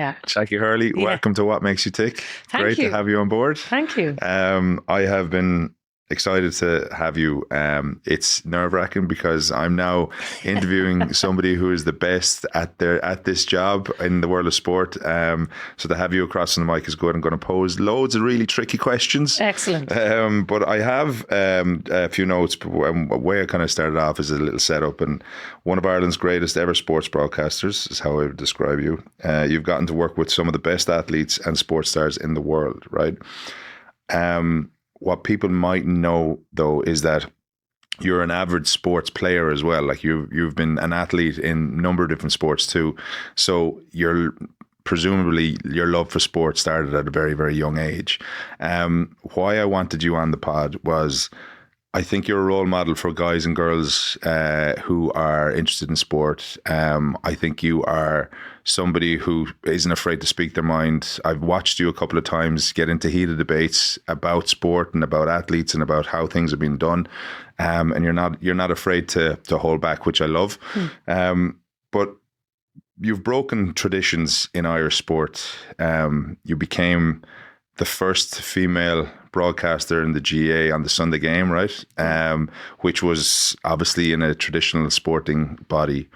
Yeah. Jacqui Hurley, welcome to What Makes You Tick. Thank Great you. to have you on board. Thank you. I have been excited to have you. It's nerve-wracking because I'm now interviewing somebody who is the best at this job in the world of sport. So to have you across on the mic is good. I'm going to pose loads of really tricky questions. Excellent. But I have a few notes. The way I kind of started off is a little setup, and one of Ireland's greatest ever sports broadcasters is how I would describe you. You've gotten to work with some of the best athletes and sports stars in the world, right? What people might know, though, is that you're an average sports player as well. Like you've been an athlete in a number of different sports too. So presumably your love for sports started at a very, very young age. Why I wanted you on the pod was I think you're a role model for guys and girls who are interested in sport. I think you are somebody who isn't afraid to speak their mind. I've watched you a couple of times get into heated debates about sport and about athletes and about how things have been done. And you're not afraid to hold back, which I love. But you've broken traditions in Irish sport. You became the first female broadcaster in the GA on the Sunday game, right? Which was obviously in a traditional sporting body.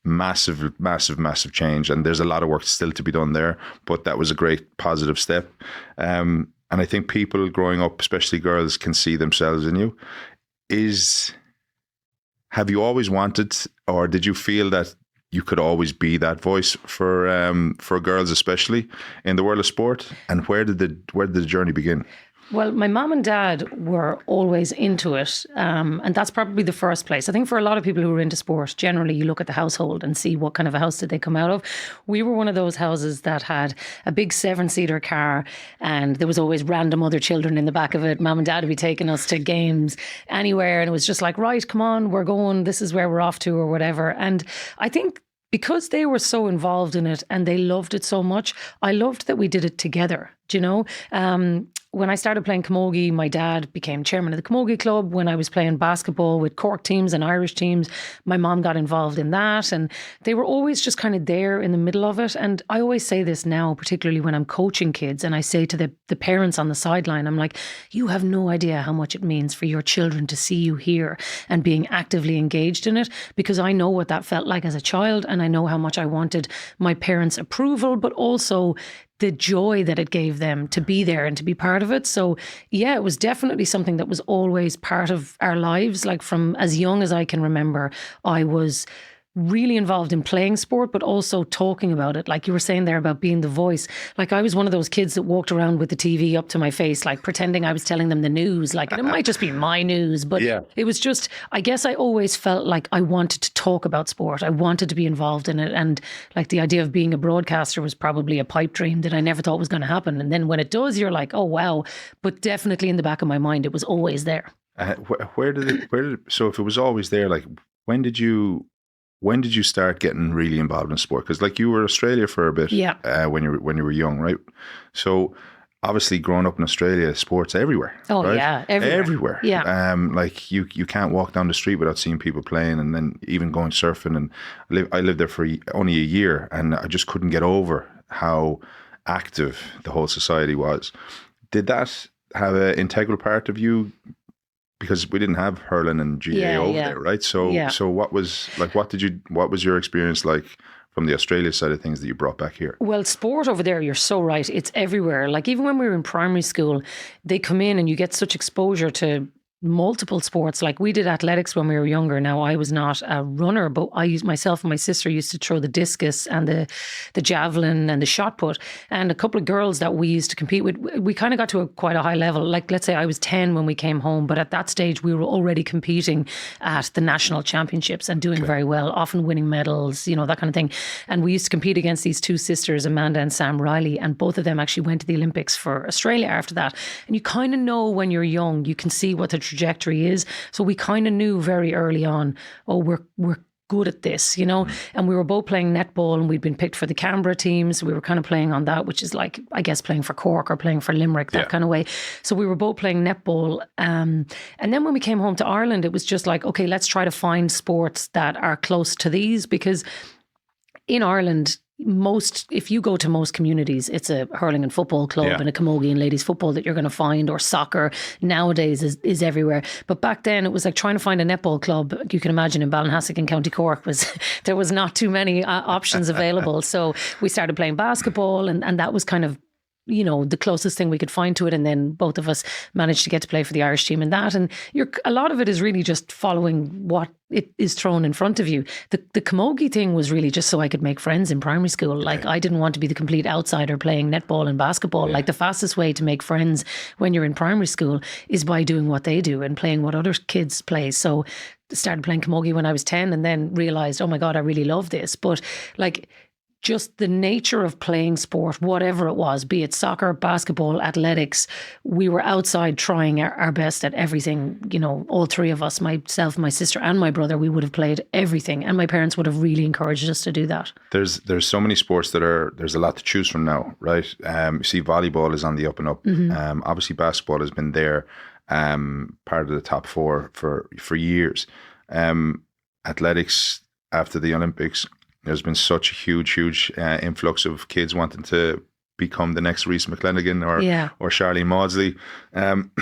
Massive, massive, massive change. And there's a lot of work still to be done there, but that was a great positive step. And I think people growing up, especially girls, can see themselves in you. Have you always wanted, or did you feel that you could always be that voice for girls, especially in the world of sport? And where did the journey begin? Well, my mum and dad were always into it. And that's probably the first place. I think for a lot of people who are into sport, generally you look at the household and see what kind of a house did they come out of. We were one of those houses that had a big 7-seater car and there was always random other children in the back of it. Mum and dad would be taking us to games anywhere. And it was just like, right, come on, we're going, this is where we're off to or whatever. And I think because they were so involved in it and they loved it so much, I loved that we did it together, do you know? When I started playing camogie, my dad became chairman of the camogie club. When I was playing basketball with Cork teams and Irish teams, my mom got involved in that. And they were always just kind of there in the middle of it. And I always say this now, particularly when I'm coaching kids, and I say to the parents on the sideline, I'm like, you have no idea how much it means for your children to see you here and being actively engaged in it, because I know what that felt like as a child. And I know how much I wanted my parents' approval, but also the joy that it gave them to be there and to be part of it. So yeah, it was definitely something that was always part of our lives. Like from as young as I can remember, I was really involved in playing sport, but also talking about it. Like you were saying there about being the voice. Like I was one of those kids that walked around with the TV up to my face, like pretending I was telling them the news. Like it might just be my news, but It was just, I guess I always felt like I wanted to talk about sport. I wanted to be involved in it. And like the idea of being a broadcaster was probably a pipe dream that I never thought was going to happen. And then when it does, you're like, oh, wow. But definitely in the back of my mind, it was always there. So if it was always there, like when did you start getting really involved in sport? Because like you were in Australia for a bit when you were young, right? So obviously growing up in Australia, sports everywhere. Oh, right? yeah, everywhere. Yeah. Like you can't walk down the street without seeing people playing, and then even going surfing. And I lived there for only a year, and I just couldn't get over how active the whole society was. Did that have an integral part of you? Because we didn't have hurling and GA over there, right? So what was your experience like from the Australia side of things that you brought back here? Well, sport over there, you're so right. It's everywhere. Like even when we were in primary school, they come in and you get such exposure to multiple sports. Like we did athletics when we were younger. Now I was not a runner, but myself and my sister used to throw the discus and the javelin and the shot put. And a couple of girls that we used to compete with, we kind of got to quite a high level. Like let's say I was 10 when we came home, but at that stage we were already competing at the national championships and doing very well, often winning medals, you know, that kind of thing. And we used to compete against these two sisters, Amanda and Sam Riley, and both of them actually went to the Olympics for Australia after that. And you kind of know when you're young, you can see what the trajectory is. So we kind of knew very early on, oh, we're good at this, you know. And we were both playing netball, and we'd been picked for the Canberra teams. So we were kind of playing on that, which is like, I guess, playing for Cork or playing for Limerick, that kind of way. So we were both playing netball. And then when we came home to Ireland, it was just like, okay, let's try to find sports that are close to these, because in Ireland, if you go to most communities, it's a hurling and football club and a camogie and ladies football that you're going to find, or soccer nowadays is everywhere. But back then it was like trying to find a netball club. You can imagine in Ballinhassig in County Cork there was not too many options available. So we started playing basketball, and that was kind of, the closest thing we could find to it. And then both of us managed to get to play for the Irish team in that. And a lot of it is really just following what it is thrown in front of you. The camogie thing was really just so I could make friends in primary school. Like, I didn't want to be the complete outsider playing netball and basketball. Like, the fastest way to make friends when you're in primary school is by doing what they do and playing what other kids play. So I started playing camogie when I was 10, and then realised, oh my God, I really love this. But like, just the nature of playing sport, whatever it was, be it soccer, basketball, athletics, we were outside trying our best at everything. All three of us, myself, my sister and my brother, we would have played everything. And my parents would have really encouraged us to do that. There's so many sports there's a lot to choose from now, right? You see volleyball is on the up and up. Obviously basketball has been there, part of the top four for years. Athletics after the Olympics, there's been such a huge influx of kids wanting to become the next Reece McClenaghan or Charlene Maudsley. When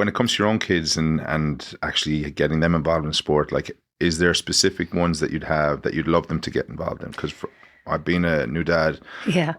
it comes to your own kids and actually getting them involved in sport, like, is there specific ones that you'd love them to get involved in? Because I've been a new dad. Yeah.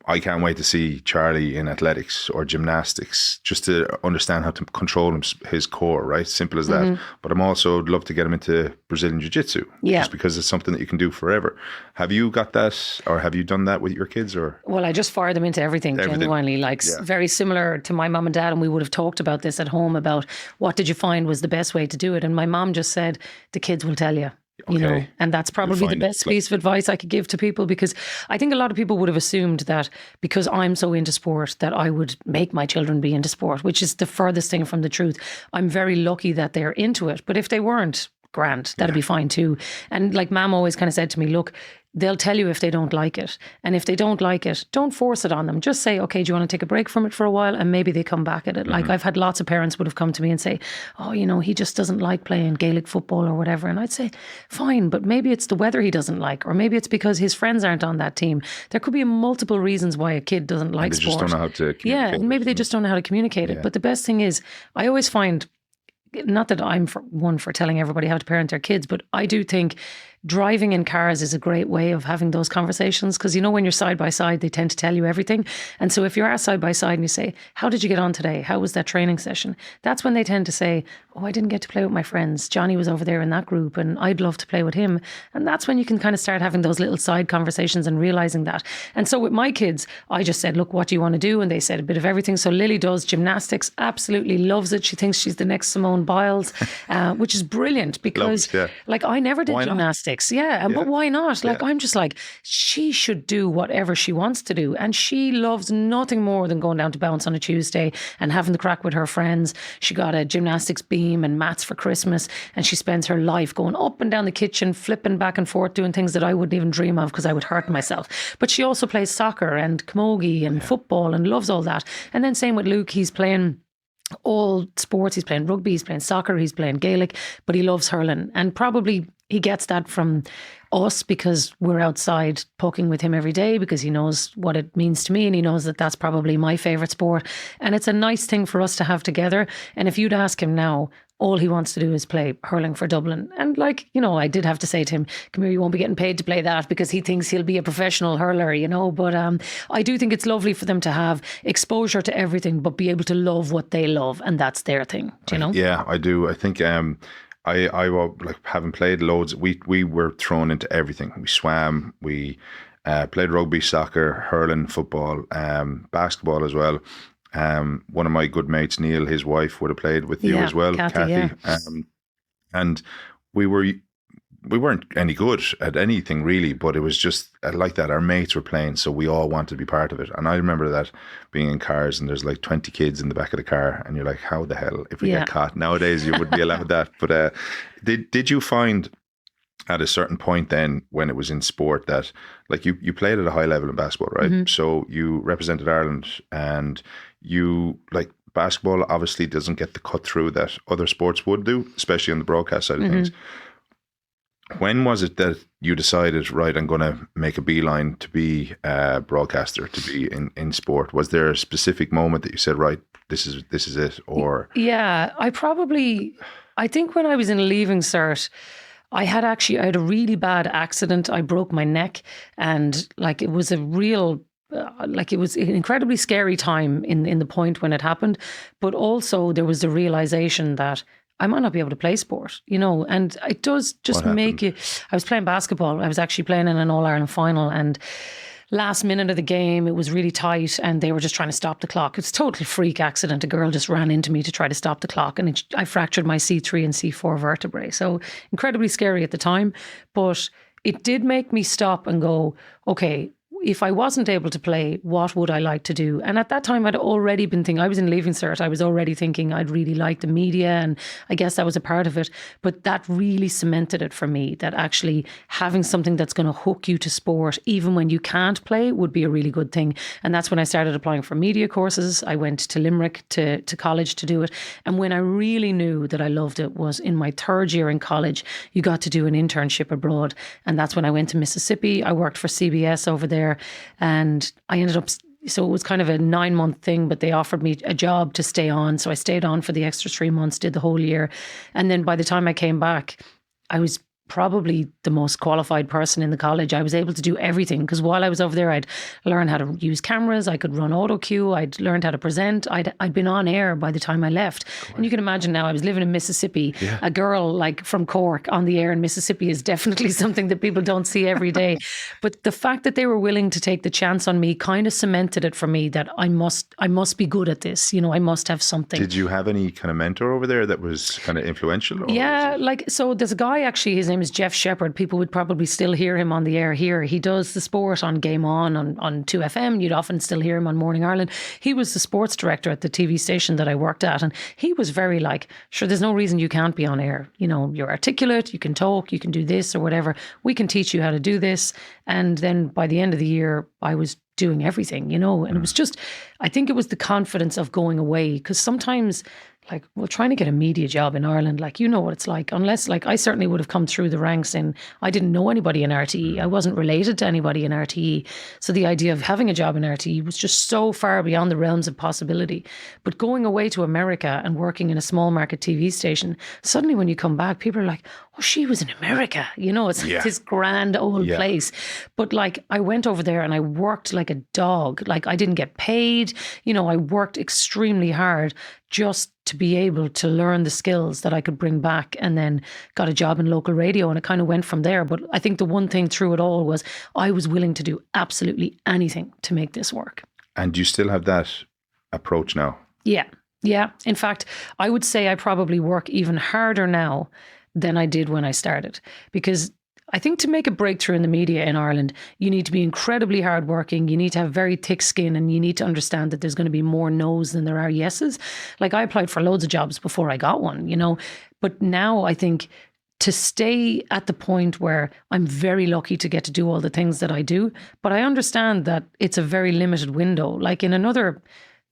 I can't wait to see Charlie in athletics or gymnastics, just to understand how to control his core, right? Simple as that. But I'm also love to get him into Brazilian Jiu-Jitsu, just because it's something that you can do forever. Have you got that, or have you done that with your kids? Or well, I just fired them into everything. Genuinely, very similar to my mum and dad, and we would have talked about this at home about what did you find was the best way to do it. And my mom just said, the kids will tell you. And that's probably the best piece of advice I could give to people, because I think a lot of people would have assumed that because I'm so into sport that I would make my children be into sport, which is the furthest thing from the truth. I'm very lucky that they're into it, but if they weren't, grand, that'd be fine too. And like Mam always kind of said to me, look, they'll tell you if they don't like it. And if they don't like it, don't force it on them. Just say, okay, do you want to take a break from it for a while? And maybe they come back at it. Like, I've had lots of parents would have come to me and say, oh, he just doesn't like playing Gaelic football or whatever. And I'd say, fine, but maybe it's the weather he doesn't like, or maybe it's because his friends aren't on that team. There could be multiple reasons why a kid doesn't like sport. They just don't know how to communicate. Yeah, and maybe they just don't know how to communicate it. But the best thing is, I always find, not that I'm for telling everybody how to parent their kids, but I do think driving in cars is a great way of having those conversations, because when you're side by side, they tend to tell you everything. And so if you are side by side and you say, how did you get on today? How was that training session? That's when they tend to say, oh, I didn't get to play with my friends. Johnny was over there in that group and I'd love to play with him. And that's when you can kind of start having those little side conversations and realizing that. And so with my kids, I just said, look, what do you want to do? And they said a bit of everything. So Lily does gymnastics, absolutely loves it. She thinks she's the next Simone Biles, which is brilliant, because like, I never did gymnastics. But why not? Like, I'm just like, she should do whatever she wants to do. And she loves nothing more than going down to bounce on a Tuesday and having the crack with her friends. She got a gymnastics beam and mats for Christmas, and she spends her life going up and down the kitchen, flipping back and forth, doing things that I wouldn't even dream of because I would hurt myself. But she also plays soccer and camogie and football and loves all that. And then same with Luke, he's playing all sports. He's playing rugby, he's playing soccer, he's playing Gaelic, but he loves hurling. And probably he gets that from us because we're outside poking with him every day, because he knows what it means to me and he knows that that's probably my favourite sport. And it's a nice thing for us to have together. And if you'd ask him now, all he wants to do is play hurling for Dublin. And like, I did have to say to him, come here, you won't be getting paid to play that, because he thinks he'll be a professional hurler, But I do think it's lovely for them to have exposure to everything, but be able to love what they love. And that's their thing, do you know? Yeah, I do. I think I like, having played loads, we were thrown into everything. We swam, we played rugby, soccer, hurling, football, basketball as well. One of my good mates, Neil, his wife, would have played with you as well, Kathy. And we weren't any good at anything really, but it was just like that. Our mates were playing, so we all wanted to be part of it. And I remember that being in cars and there's like 20 kids in the back of the car, and you're like, how the hell, if we get caught? Nowadays you wouldn't be allowed that. But did you find at a certain point then, when it was in sport, that like you played at a high level in basketball, right? Mm-hmm. So you represented Ireland, and you, like, basketball obviously doesn't get the cut through that other sports would do, especially on the broadcast side of things. When was it that you decided, right, I'm going to make a beeline to be a broadcaster, to be in sport? Was there a specific moment that you said, right, this is it? Or Yeah, I think when I was in Leaving Cert, I had a really bad accident. I broke my neck, and like it was a real like it was an incredibly scary time in the point when it happened, but also there was the realization that I might not be able to play sport, and it does just What make happened? you. I was playing basketball. I was actually playing in an All Ireland final, and last minute of the game, it was really tight, and they were just trying to stop the clock. It's a total freak accident. A girl just ran into me to try to stop the clock, and I fractured my C3 and C4 vertebrae. So incredibly scary at the time, but it did make me stop and go, okay, if I wasn't able to play, what would I like to do? And at that time, I'd already been thinking, I was in Leaving Cert, I was already thinking I'd really like the media, and I guess that was a part of it. But that really cemented it for me, that actually having something that's going to hook you to sport, even when you can't play, would be a really good thing. And that's when I started applying for media courses. I went to Limerick to college to do it. And when I really knew that I loved it was in my third year in college. You got to do an internship abroad. And that's when I went to Mississippi. I worked for CBS over there. And I ended up, so it was kind of a 9-month thing, but they offered me a job to stay on. So I stayed on for the extra 3 months, did the whole year. And then by the time I came back, I was probably the most qualified person in the college. I was able to do everything because while I was over there, I'd learned how to use cameras. I could run auto cue. I'd learned how to present. I'd been on air by the time I left. And you can imagine now I was living in Mississippi. Yeah. A girl like from Cork on the air in Mississippi is definitely something that people don't see every day. But the fact that they were willing to take the chance on me kind of cemented it for me that I must be good at this. I must have something. Did you have any kind of mentor over there that was kind of influential? Yeah, so there's a guy actually, his name is Jeff Shepherd. People would probably still hear him on the air here. He does the sport on Game On 2FM. You'd often still hear him on Morning Ireland. He was the sports director at the TV station that I worked at. And he was very like, sure, there's no reason you can't be on air. You're articulate, you can talk, you can do this or whatever. We can teach you how to do this. And then by the end of the year, I was doing everything, and it was just, I think it was the confidence of going away, because sometimes trying to get a media job in Ireland, what it's like, unless I certainly would have come through the ranks I didn't know anybody in RTE. I wasn't related to anybody in RTE. So the idea of having a job in RTE was just so far beyond the realms of possibility. But going away to America and working in a small market TV station, suddenly when you come back, people are like, oh, she was in America. It's this grand old place. But I went over there and I worked like a dog. I didn't get paid. I worked extremely hard just to be able to learn the skills that I could bring back, and then got a job in local radio, and it kind of went from there. But I think the one thing through it all was I was willing to do absolutely anything to make this work. And do you still have that approach now? Yeah. In fact, I would say I probably work even harder now than I did when I started, because I think to make a breakthrough in the media in Ireland, you need to be incredibly hardworking. You need to have very thick skin, and you need to understand that there's going to be more no's than there are yeses. I applied for loads of jobs before I got one, But now I think to stay at the point where I'm very lucky to get to do all the things that I do, but I understand that it's a very limited window. In another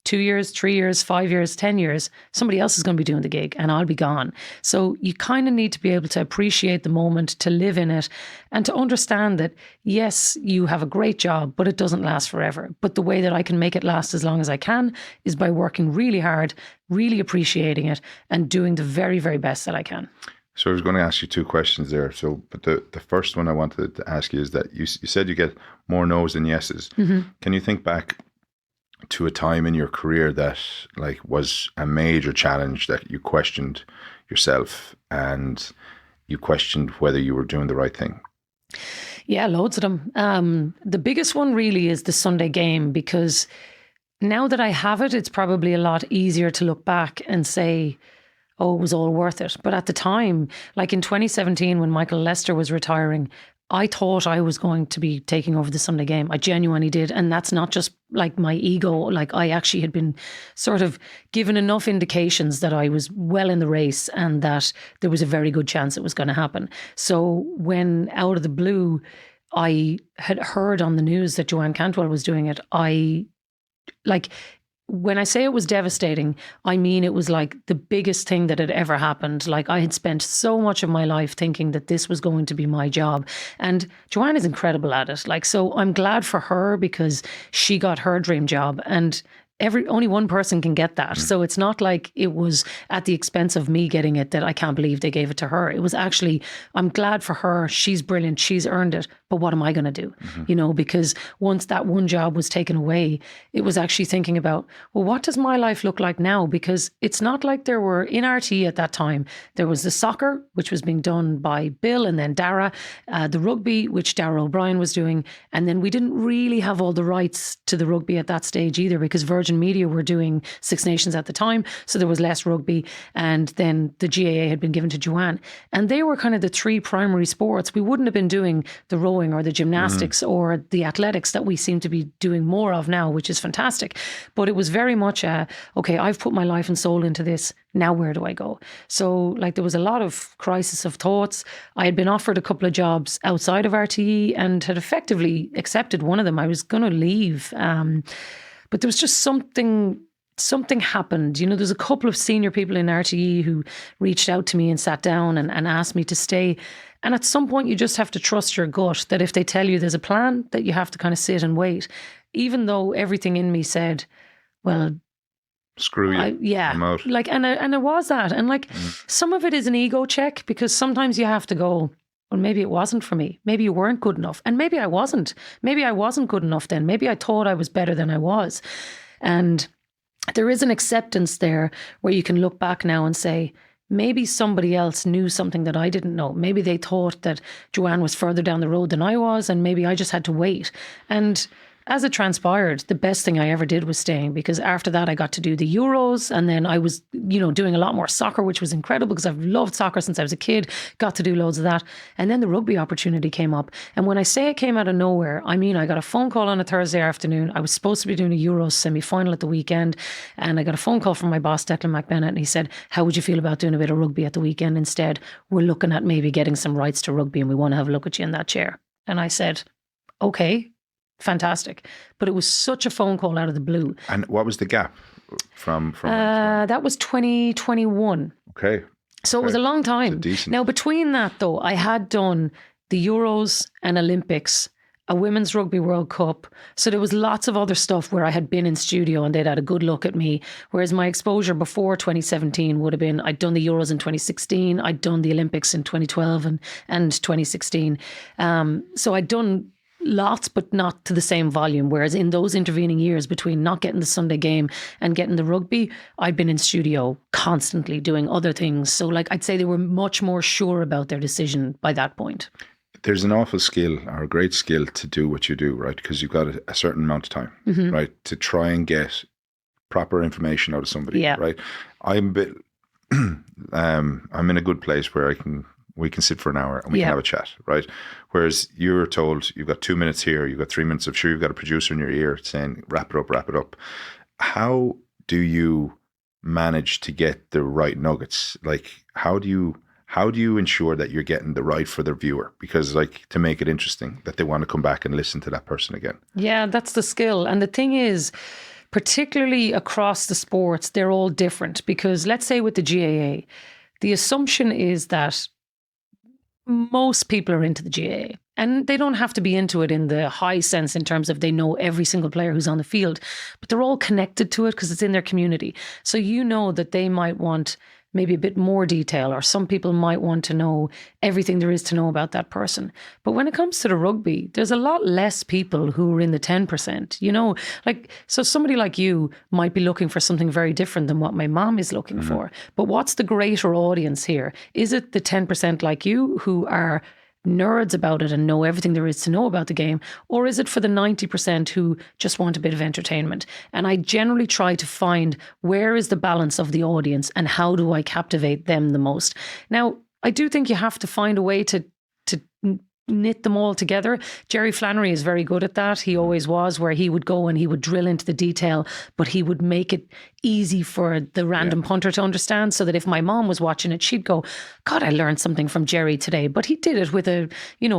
2 years, 3 years, 5 years, 10 years, somebody else is going to be doing the gig and I'll be gone. So you kind of need to be able to appreciate the moment, to live in it, and to understand that, yes, you have a great job, but it doesn't last forever. But the way that I can make it last as long as I can is by working really hard, really appreciating it, and doing the very, very best that I can. So I was going to ask you 2 questions there. But the first one I wanted to ask you is that you said you get more no's than yeses. Mm-hmm. Can you think back to a time in your career that was a major challenge, that you questioned yourself and you questioned whether you were doing the right thing? Yeah, loads of them. The biggest one really is the Sunday game, because now that I have it, it's probably a lot easier to look back and say, oh, it was all worth it. But at the time, in 2017, when Michael Lester was retiring, I thought I was going to be taking over the Sunday game. I genuinely did. And that's not just my ego. I actually had been sort of given enough indications that I was well in the race and that there was a very good chance it was going to happen. So when out of the blue, I had heard on the news that Joanne Cantwell was doing it, when I say it was devastating, I mean it was like the biggest thing that had ever happened. Like I had spent so much of my life thinking that this was going to be my job. And Joanne is incredible at it. Like, so I'm glad for her because she got her dream job, and only one person can get that. So it's not like it was at the expense of me getting it, that I can't believe they gave it to her. It was actually, I'm glad for her. She's brilliant. She's earned it. But what am I going to do? You know, because once that one job was taken away, it was actually thinking about, well, what does my life look like now? Because it's not like there were, in RTE at that time, there was the soccer, which was being done by Bill and then Dara, the rugby, which Dara O'Brien was doing. And then we didn't really have all the rights to the rugby at that stage either, because Virgin Media were doing Six Nations at the time. So there was less rugby. And then the GAA had been given to Joanne. And they were kind of the three primary sports. We wouldn't have been doing the rowing or the gymnastics or the athletics that we seem to be doing more of now, which is fantastic. But it was very much okay, I've put my life and soul into this. Now where do I go? So like there was a lot of crisis of thoughts. I had been offered a couple of jobs outside of RTE and had effectively accepted one of them. I was going to leave. But there was just something happened. You know, there's a couple of senior people in RTE who reached out to me and sat down and asked me to stay. And at some point you just have to trust your gut that if they tell you there's a plan, that you have to kind of sit and wait. Even though everything in me said, well, screw you. Yeah. I'm out. Like, and there was that. And like some of it is an ego check, because sometimes you have to go, well, maybe it wasn't for me. Maybe you weren't good enough. And maybe I wasn't. Maybe I wasn't good enough then. Maybe I thought I was better than I was. And there is an acceptance there where you can look back now and say, maybe somebody else knew something that I didn't know. Maybe they thought that Joanne was further down the road than I was, and maybe I just had to wait. And as it transpired, the best thing I ever did was staying, because after that I got to do the Euros, and then I was, you know, doing a lot more soccer, which was incredible because I've loved soccer since I was a kid, got to do loads of that. And then the rugby opportunity came up. And when I say it came out of nowhere, I mean, I got a phone call on a Thursday afternoon. I was supposed to be doing a Euros semi-final at the weekend. And I got a phone call from my boss, Declan McBennett, and he said, how would you feel about doing a bit of rugby at the weekend instead? We're looking at maybe getting some rights to rugby and we want to have a look at you in that chair. And I said, okay. Fantastic. But it was such a phone call out of the blue. And what was the gap from that was 2021. Okay. So it was a long time. Now, between that though, I had done the Euros and Olympics, a Women's Rugby World Cup. So there was lots of other stuff where I had been in studio and they'd had a good look at me. Whereas my exposure before 2017 would have been, I'd done the Euros in 2016, I'd done the Olympics in 2012 and 2016. So I'd done lots, but not to the same volume. Whereas in those intervening years between not getting the Sunday game and getting the rugby, I'd been in studio constantly doing other things. So like I'd say they were much more sure about their decision by that point. There's an awful skill or a great skill to do what you do, right? Because you've got a certain amount of time, right? To try and get proper information out of somebody, right? I'm a bit, I'm in a good place where we can sit for an hour and we can have a chat, right? Whereas you're told you've got 2 minutes here, you've got 3 minutes. I'm sure you've got a producer in your ear saying, wrap it up. How do you manage to get the right nuggets? Like, how do you ensure that you're getting the right for the viewer? Because like, to make it interesting, that they want to come back and listen to that person again. Yeah, that's the skill. And the thing is, particularly across the sports, they're all different. Because let's say with the GAA, the assumption is that most people are into the GAA, and they don't have to be into it in the high sense in terms of they know every single player who's on the field, but they're all connected to it because it's in their community. So you know that they might want maybe a bit more detail, or some people might want to know everything there is to know about that person. But when it comes to the rugby, there's a lot less people who are in the 10%, you know, like, so somebody like you might be looking for something very different than what my mom is looking for. But what's the greater audience here? Is it the 10% like you who are nerds about it and know everything there is to know about the game, or is it for the 90% who just want a bit of entertainment? And I generally try to find where is the balance of the audience and how do I captivate them the most. Now, I do think you have to find a way to knit them all together. Jerry Flannery is very good at that. He always was, where he would go and he would drill into the detail, but he would make it easy for the random punter to understand, so that if my mom was watching it, she'd go, God, I learned something from Jerry today. But he did it with a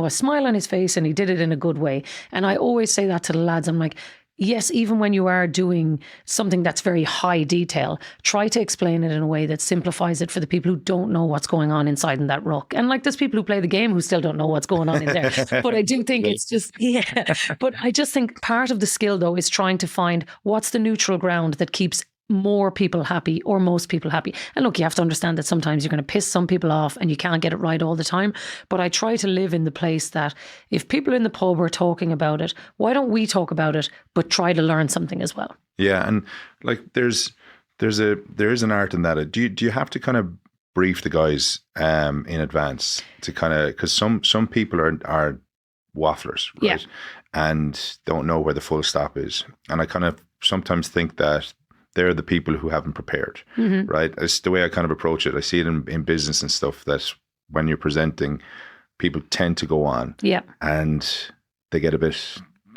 smile on his face, and he did it in a good way. And I always say that to the lads. I'm like, yes, even when you are doing something that's very high detail, try to explain it in a way that simplifies it for the people who don't know what's going on inside in that ruck. And like, there's people who play the game who still don't know what's going on in there. But I do think it's just, But I just think part of the skill, though, is trying to find what's the neutral ground that keeps more people happy or most people happy. And look, you have to understand that sometimes you're going to piss some people off and you can't get it right all the time. But I try to live in the place that if people in the pub are talking about it, why don't we talk about it, but try to learn something as well? Yeah. And like there is an art in that. Do you have to kind of brief the guys in advance to kind of, because some people are wafflers, right? Yeah. And don't know where the full stop is. And I kind of sometimes think that they're the people who haven't prepared, right? It's the way I kind of approach it. I see it in business and stuff, that when you're presenting, people tend to go on and they get a bit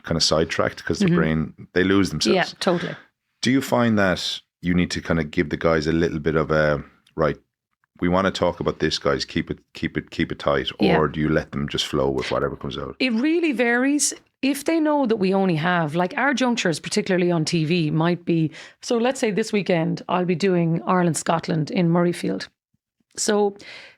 kind of sidetracked because their brain, they lose themselves. Yeah, totally. Do you find that you need to kind of give the guys a little bit of a, right, we want to talk about this, guys, keep it tight, or do you let them just flow with whatever comes out? It really varies. If they know that we only have, like, our junctures, particularly on TV, might be, so let's say this weekend I'll be doing Ireland-Scotland in Murrayfield. So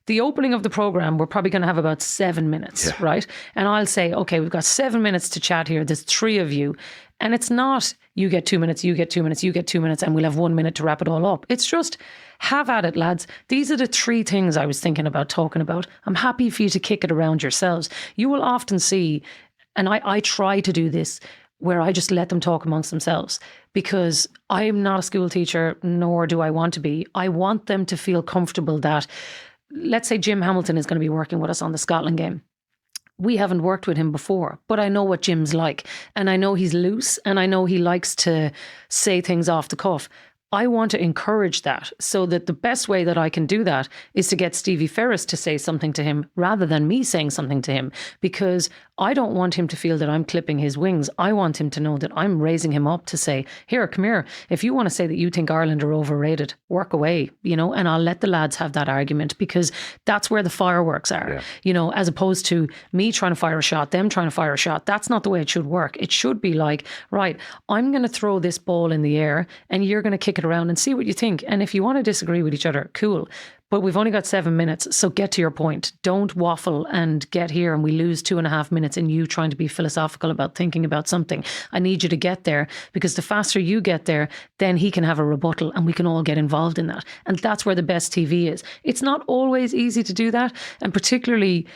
the opening of the programme, we're probably going to have about 7 minutes, right? And I'll say, okay, we've got 7 minutes to chat here. There's 3 of you. And it's not, you get 2 minutes, you get 2 minutes, you get 2 minutes, and we'll have 1 minute to wrap it all up. It's just, have at it, lads. These are the 3 things I was thinking about talking about. I'm happy for you to kick it around yourselves. You will often see, and I try to do this, where I just let them talk amongst themselves, because I am not a school teacher, nor do I want to be. I want them to feel comfortable that, let's say Jim Hamilton is going to be working with us on the Scotland game. We haven't worked with him before, but I know what Jim's like, and I know he's loose, and I know he likes to say things off the cuff. I want to encourage that, so that the best way that I can do that is to get Stevie Ferris to say something to him rather than me saying something to him, because I don't want him to feel that I'm clipping his wings. I want him to know that I'm raising him up to say, here, come here. If you want to say that you think Ireland are overrated, work away, and I'll let the lads have that argument, because that's where the fireworks are, as opposed to me trying to fire a shot, them trying to fire a shot. That's not the way it should work. It should be like, right, I'm going to throw this ball in the air and you're going to kick it around and see what you think. And if you want to disagree with each other, cool. But we've only got 7 minutes, so get to your point. Don't waffle and get here and we lose 2.5 minutes in you trying to be philosophical about thinking about something. I need you to get there, because the faster you get there, then he can have a rebuttal and we can all get involved in that. And that's where the best TV is. It's not always easy to do that, and particularly,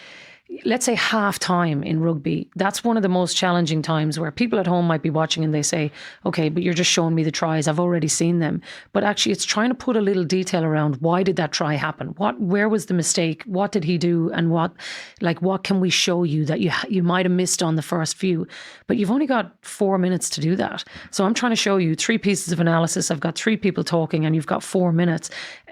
let's say, half time in rugby, that's one of the most challenging times, where people at home might be watching and they say, okay, but you're just showing me the tries, I've already seen them. But actually it's trying to put a little detail around, why did that try happen? Where was the mistake? What did he do? And what can we show you that you might have missed on the first few? But you've only got 4 minutes to do that. So I'm trying to show you 3 pieces of analysis. I've got 3 people talking and you've got 4 minutes.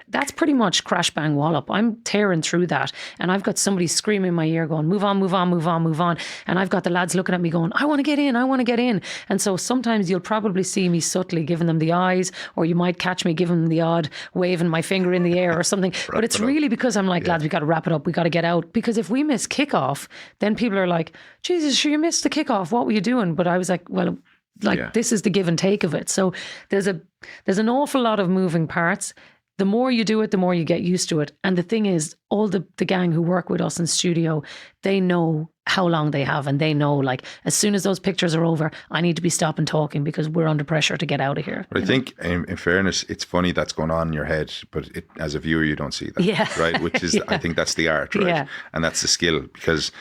That's pretty much crash, bang, wallop. I'm tearing through that. And I've got somebody screaming in my ear going, move on, move on, move on, move on. And I've got the lads looking at me going, I want to get in, I want to get in. And so sometimes you'll probably see me subtly giving them the eyes, or you might catch me giving them the odd waving my finger in the air or something. But it's really because I'm like, lads, we got to wrap it up. We got to get out. Because if we miss kickoff, then people are like, Jesus, sure, you missed the kickoff. What were you doing? But I was like, well, this is the give and take of it. So there's an awful lot of moving parts. The more you do it, the more you get used to it. And the thing is, all the gang who work with us in studio, they know how long they have, and they know, like, as soon as those pictures are over, I need to be stopping talking because we're under pressure to get out of here. But I think, in fairness, it's funny that's going on in your head, but as a viewer, you don't see that, right? Which is, I think that's the art, right? And that's the skill, because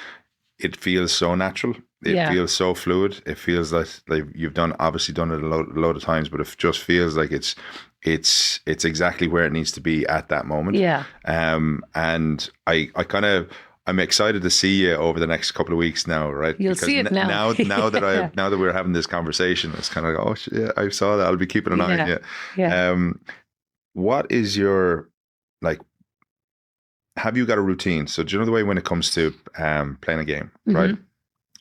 it feels so natural. It feels so fluid. It feels like you've obviously done it a load of times, but it just feels like it's exactly where it needs to be at that moment. Yeah. And I'm excited to see you over the next couple of weeks now, right? You'll see it now. Now that we're having this conversation, it's kind of like, oh shit, I saw that. I'll be keeping an eye on you. Yeah. What is your, have you got a routine? So do you know the way when it comes to playing a game, right?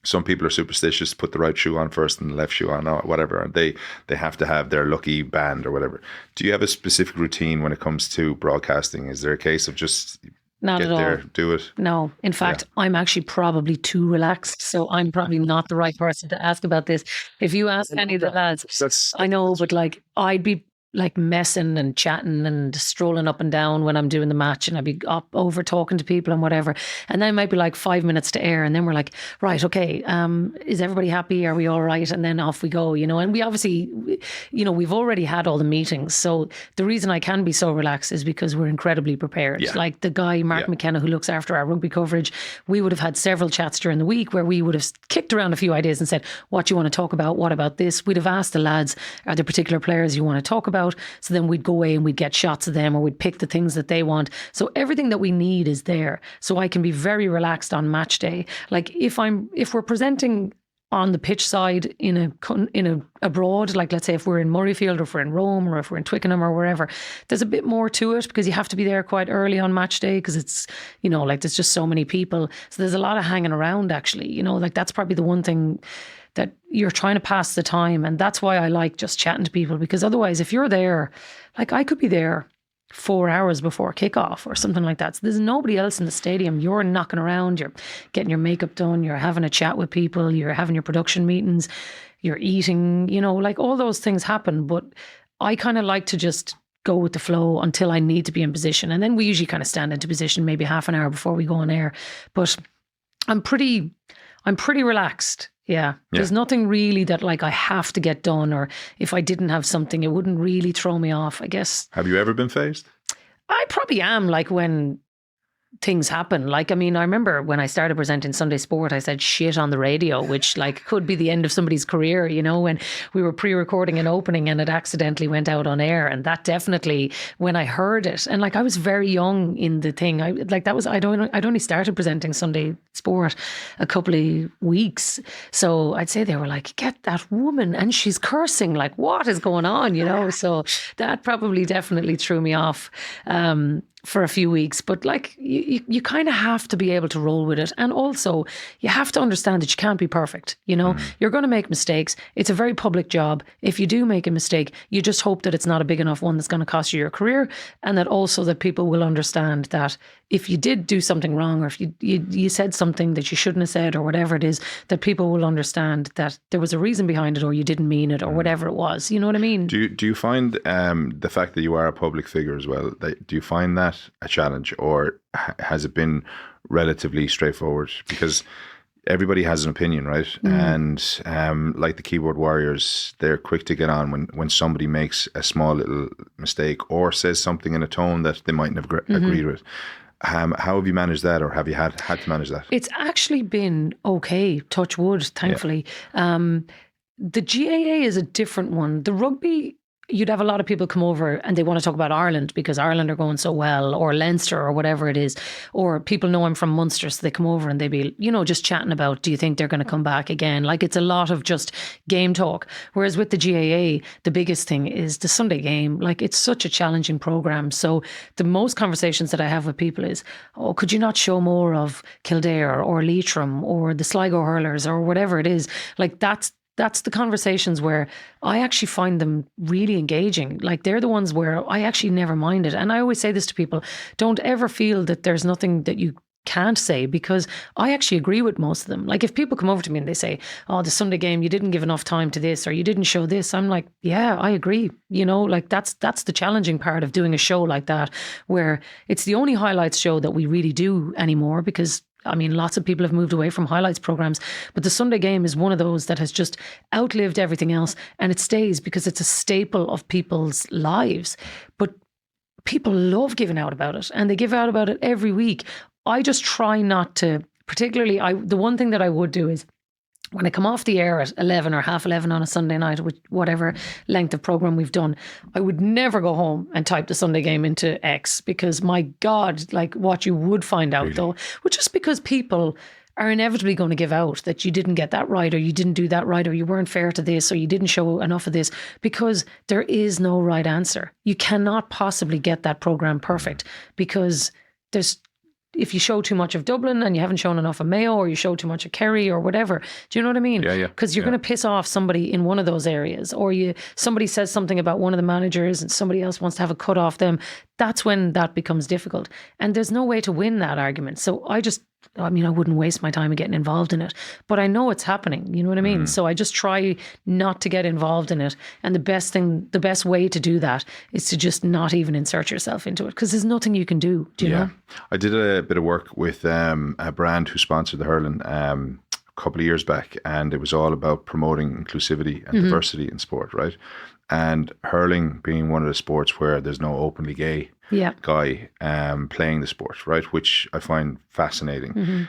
Some people are superstitious, put the right shoe on first and the left shoe on, or whatever. And they have to have their lucky band or whatever. Do you have a specific routine when it comes to broadcasting? Is there a case of just Not Get at all. there, do it. No. In fact, I'm actually probably too relaxed. So I'm probably not the right person to ask about this. If you ask any of the lads, I know, but like I'd be like messing and chatting and strolling up and down when I'm doing the match, and I'd be up over talking to people and whatever. And then it might be like 5 minutes to air, and then we're like, right, okay, is everybody happy? Are we all right? And then off we go, you know. And we obviously, you know, we've already had all the meetings. So the reason I can be so relaxed is because we're incredibly prepared. Yeah. Like the guy, Mark McKenna, who looks after our rugby coverage, we would have had several chats during the week where we would have kicked around a few ideas and said, what do you want to talk about? What about this? We'd have asked the lads, are there particular players you want to talk about? So then we'd go away and we'd get shots of them, or we'd pick the things that they want. So everything that we need is there. So I can be very relaxed on match day. Like if we're presenting on the pitch side in a abroad, like let's say if we're in Murrayfield or if we're in Rome or if we're in Twickenham or wherever, there's a bit more to it because you have to be there quite early on match day because it's, you know, like there's just so many people. So there's a lot of hanging around actually, you know, like that's probably the one thing that you're trying to pass the time. And that's why I like just chatting to people, because otherwise if you're there, like I could be there 4 hours before kickoff or something like that. So there's nobody else in the stadium. You're knocking around, you're getting your makeup done, you're having a chat with people, you're having your production meetings, you're eating, you know, like all those things happen. But I kind of like to just go with the flow until I need to be in position. And then we usually kind of stand into position maybe half an hour before we go on air. But I'm pretty relaxed. Yeah. There's nothing really that like I have to get done, or if I didn't have something, it wouldn't really throw me off, I guess. Have you ever been phased? I probably am, like when things happen. Like, I mean, I remember when I started presenting Sunday Sport, I said shit on the radio, which like could be the end of somebody's career, you know, when we were pre-recording an opening and it accidentally went out on air. And that definitely, when I heard it, and like I was very young in the thing, I'd only started presenting Sunday Sport a couple of weeks. So I'd say they were like, get that woman, and she's cursing, like what is going on, you know? So that probably definitely threw me off for a few weeks. But like you kind of have to be able to roll with it. And also you have to understand that you can't be perfect. You know, you're going to make mistakes. It's a very public job. If you do make a mistake, you just hope that it's not a big enough one that's going to cost you your career. And that also that people will understand that if you did do something wrong, or if you said something that you shouldn't have said, or whatever it is, that people will understand that there was a reason behind it, or you didn't mean it, or whatever it was. You know what I mean? Do you find the fact that you are a public figure as well, do you find that a challenge, or has it been relatively straightforward? Because everybody has an opinion, right? And like the keyboard warriors, they're quick to get on when somebody makes a small little mistake or says something in a tone that they mightn't have agreed with. How have you managed that, or have you had to manage that? It's actually been okay, touch wood, thankfully. Yeah. The GAA is a different one. The rugby, you'd have a lot of people come over and they want to talk about Ireland because Ireland are going so well, or Leinster or whatever it is, or people know I'm from Munster, so they come over and they be, you know, just chatting about, do you think they're going to come back again? Like it's a lot of just game talk. Whereas with the GAA, the biggest thing is the Sunday game. Like it's such a challenging program. So the most conversations that I have with people is, oh, could you not show more of Kildare or Leitrim or the Sligo hurlers or whatever it is? Like that's the conversations where I actually find them really engaging. Like they're the ones where I actually never mind it. And I always say this to people, don't ever feel that there's nothing that you can't say, because I actually agree with most of them. Like if people come over to me and they say, oh, the Sunday game, you didn't give enough time to this, or you didn't show this, I'm like, yeah, I agree. You know, like that's the challenging part of doing a show like that, where it's the only highlights show that we really do anymore, because I mean, lots of people have moved away from highlights programs, but the Sunday game is one of those that has just outlived everything else, and it stays because it's a staple of people's lives. But people love giving out about it, and they give out about it every week. I just try not to, particularly, the one thing that I would do is when I come off the air at 11 or half 11 on a Sunday night, with whatever length of program we've done, I would never go home and type the Sunday game into X, because my God, like what you would find out though, was just because people are inevitably going to give out that you didn't get that right, or you didn't do that right, or you weren't fair to this, or you didn't show enough of this, because there is no right answer. You cannot possibly get that program perfect, because there's if you show too much of Dublin and you haven't shown enough of Mayo, or you show too much of Kerry or whatever. Do you know what I mean? Yeah. Because you're going to piss off somebody in one of those areas, or somebody says something about one of the managers and somebody else wants to have a cut off them. That's when that becomes difficult. And there's no way to win that argument. So I wouldn't waste my time in getting involved in it, but I know it's happening. You know what I mean? So I just try not to get involved in it. And the best way to do that is to just not even insert yourself into it, because there's nothing you can do. Do you know? I did a bit of work with a brand who sponsored the hurling a couple of years back, and it was all about promoting inclusivity and diversity in sport, right? And hurling being one of the sports where there's no openly gay guy playing the sport, right? Which I find fascinating.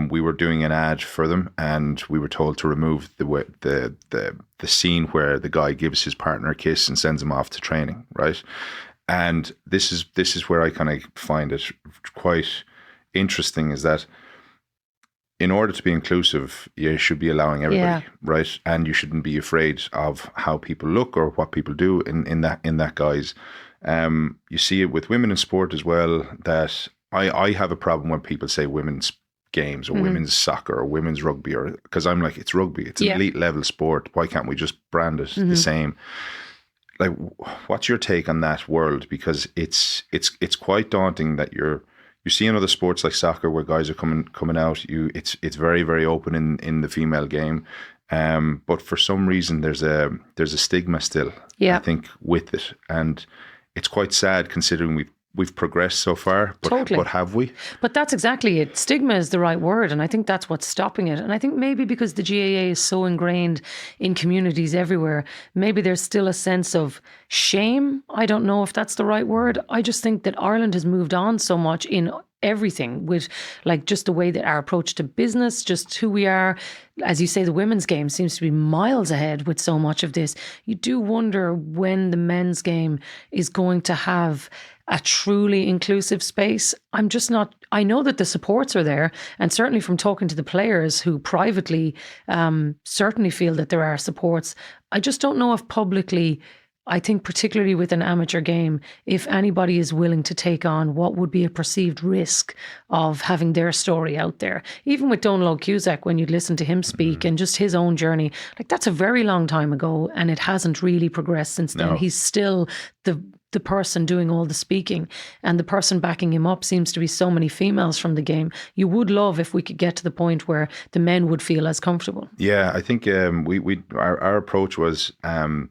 We were doing an ad for them, and we were told to remove the scene where the guy gives his partner a kiss and sends him off to training, right? And this is where I kind of find it quite interesting, is that in order to be inclusive, you should be allowing everybody, right? And you shouldn't be afraid of how people look or what people do in that guise. You see it with women in sport as well, that I have a problem when people say women's games or women's soccer or women's rugby, or because I'm like, it's rugby, it's an elite level sport. Why can't we just brand it the same? Like, what's your take on that world? Because it's quite daunting that you see in other sports like soccer where guys are coming out. It's very, very open in the female game, but for some reason there's a stigma still. I think with it, and it's quite sad considering we've progressed so far. But, totally. But have we? But that's exactly it. Stigma is the right word, and I think that's what's stopping it. And I think maybe because the GAA is so ingrained in communities everywhere, maybe there's still a sense of shame. I don't know if that's the right word. I just think that Ireland has moved on so much in everything, with like just the way that our approach to business, just who we are. As you say, the women's game seems to be miles ahead with so much of this. You do wonder when the men's game is going to have a truly inclusive space. I'm just not, I know that the supports are there, and certainly from talking to the players who privately certainly feel that there are supports. I just don't know if publicly, I think particularly with an amateur game, if anybody is willing to take on what would be a perceived risk of having their story out there. Even with Donald Cusack, when you'd listen to him speak and just his own journey, like that's a very long time ago, and it hasn't really progressed since then. He's still the person doing all the speaking, and the person backing him up seems to be so many females from the game. You would love if we could get to the point where the men would feel as comfortable. Yeah, I think our approach was when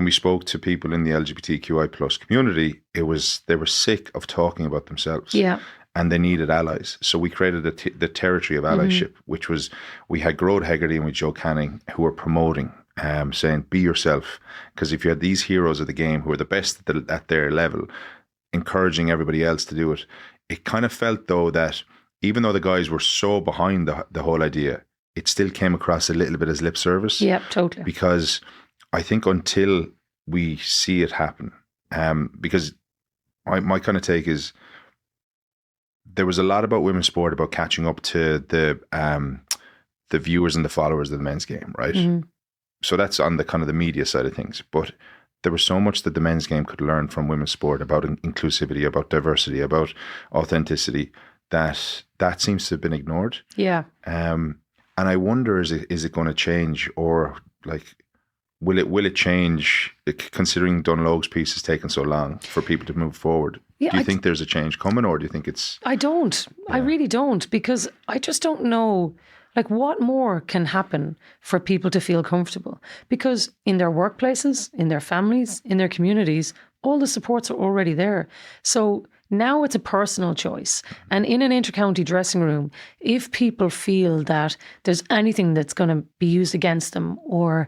we spoke to people in the LGBTQI plus community, they were sick of talking about themselves. Yeah. And they needed allies. So we created the territory of allyship, which was, we had Grode Hegarty and with Joe Canning, who were promoting, saying, be yourself. Because if you had these heroes of the game who are the best at their level, encouraging everybody else to do it, it kind of felt though that even though the guys were so behind the whole idea, it still came across a little bit as lip service. Yeah, totally. Because I think until we see it happen, because my kind of take is, there was a lot about women's sport about catching up to the viewers and the followers of the men's game, right? Mm-hmm. So that's on the kind of the media side of things. But there was so much that the men's game could learn from women's sport about inclusivity, about diversity, about authenticity, that seems to have been ignored. Yeah. And I wonder, is it going to change, or like, will it change, considering Donalogue's piece has taken so long for people to move forward? Yeah, do you think there's a change coming, or do you think it's... I don't. Yeah. I really don't, because I just don't know, like, what more can happen for people to feel comfortable? Because in their workplaces, in their families, in their communities, all the supports are already there. So now it's a personal choice. And in an intercounty dressing room, if people feel that there's anything that's going to be used against them, or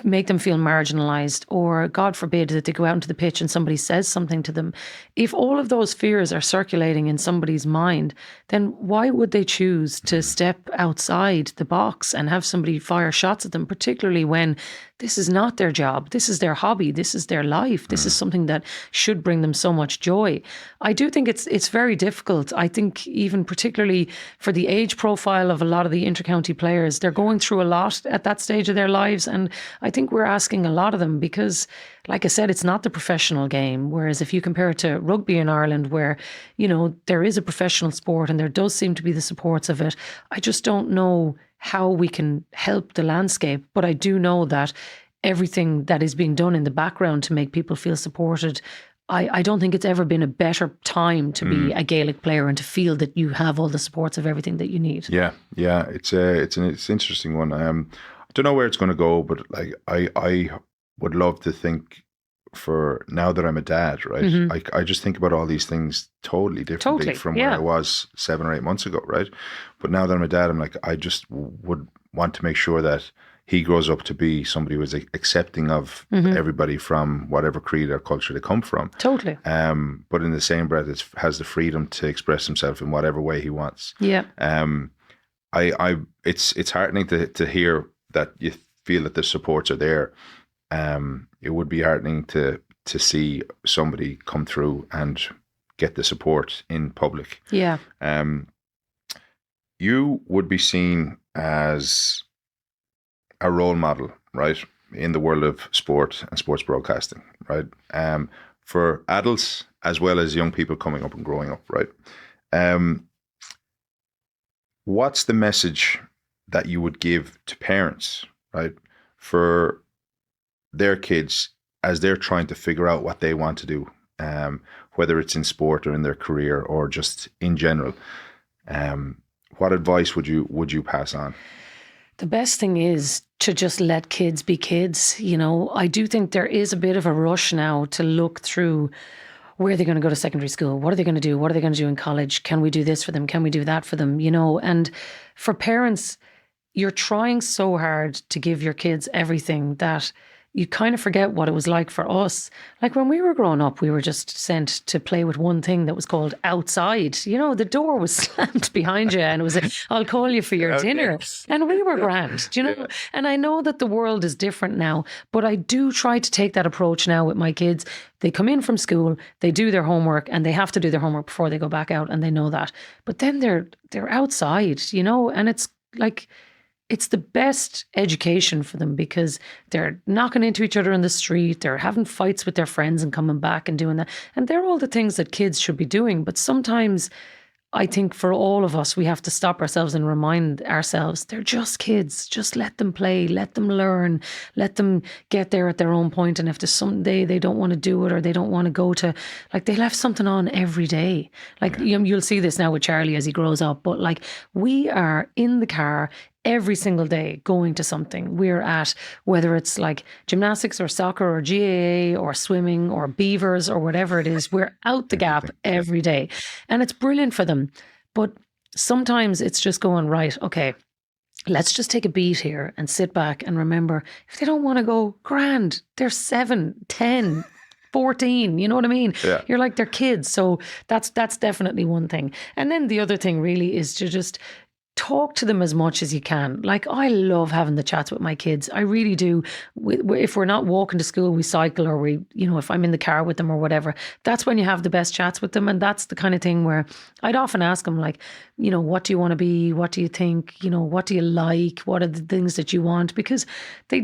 make them feel marginalised, or God forbid that they go out into the pitch and somebody says something to them, if all of those fears are circulating in somebody's mind, then why would they choose to step outside the box and have somebody fire shots at them, particularly when this is not their job, this is their hobby, this is their life, this is something that should bring them so much joy. I do think it's very difficult. I think even particularly for the age profile of a lot of the intercounty players, they're going through a lot at that stage of their lives, and I think we're asking a lot of them because, like I said, it's not the professional game. Whereas if you compare it to rugby in Ireland, where, there is a professional sport and there does seem to be the supports of it, I just don't know how we can help the landscape. But I do know that everything that is being done in the background to make people feel supported, I don't think it's ever been a better time to be a Gaelic player and to feel that you have all the supports of everything that you need. Yeah. It's an interesting one. I don't know where it's going to go, but like I would love to think, for now that I'm a dad, right? I just think about all these things totally differently from where I was 7 or 8 months ago, right? But now that I'm a dad, I'm like, I just would want to make sure that he grows up to be somebody who is accepting of everybody from whatever creed or culture they come from. Totally. But in the same breath, it has the freedom to express himself in whatever way he wants. Yeah. It's heartening to hear that you feel that the supports are there. It would be heartening to see somebody come through and get the support in public. Yeah. You would be seen as a role model, right, in the world of sport and sports broadcasting, right? For adults as well as young people coming up and growing up, right? What's the message that you would give to parents, right, for their kids as they're trying to figure out what they want to do, whether it's in sport or in their career or just in general? What advice would you pass on? The best thing is to just let kids be kids. I do think there is a bit of a rush now to look through where they're going to go to secondary school. What are they going to do? What are they going to do in college? Can we do this for them? Can we do that for them? And for parents, you're trying so hard to give your kids everything that you kind of forget what it was like for us. Like when we were growing up, we were just sent to play with one thing that was called outside. The door was slammed behind you and it was I'll call you for your dinner. And we were grand, Yeah. And I know that the world is different now, but I do try to take that approach now with my kids. They come in from school, they do their homework, and they have to do their homework before they go back out, and they know that. But then they're outside, and it's like, it's the best education for them because they're knocking into each other in the street. They're having fights with their friends and coming back and doing that. And they're all the things that kids should be doing. But sometimes I think for all of us, we have to stop ourselves and remind ourselves they're just kids. Just let them play, let them learn, let them get there at their own point. And if there's some day they don't want to do it or they don't want to go to, like, they left something on every day. Like you'll see this now with Charlie as he grows up. But like, we are in the car every single day going to something. We're at, whether it's like gymnastics or soccer or GAA or swimming or beavers or whatever it is, we're out the gap every day. And it's brilliant for them. But sometimes it's just going, right, okay, let's just take a beat here and sit back and remember, if they don't want to go, grand, they're 7, 10, 14, you know what I mean? Yeah. You're like, they're kids. So that's definitely one thing. And then the other thing really is to just talk to them as much as you can. Like, I love having the chats with my kids. I really do. If we're not walking to school, we cycle, or if I'm in the car with them or whatever, that's when you have the best chats with them. And that's the kind of thing where I'd often ask them, like, what do you want to be? What do you think? What do you like? What are the things that you want? Because they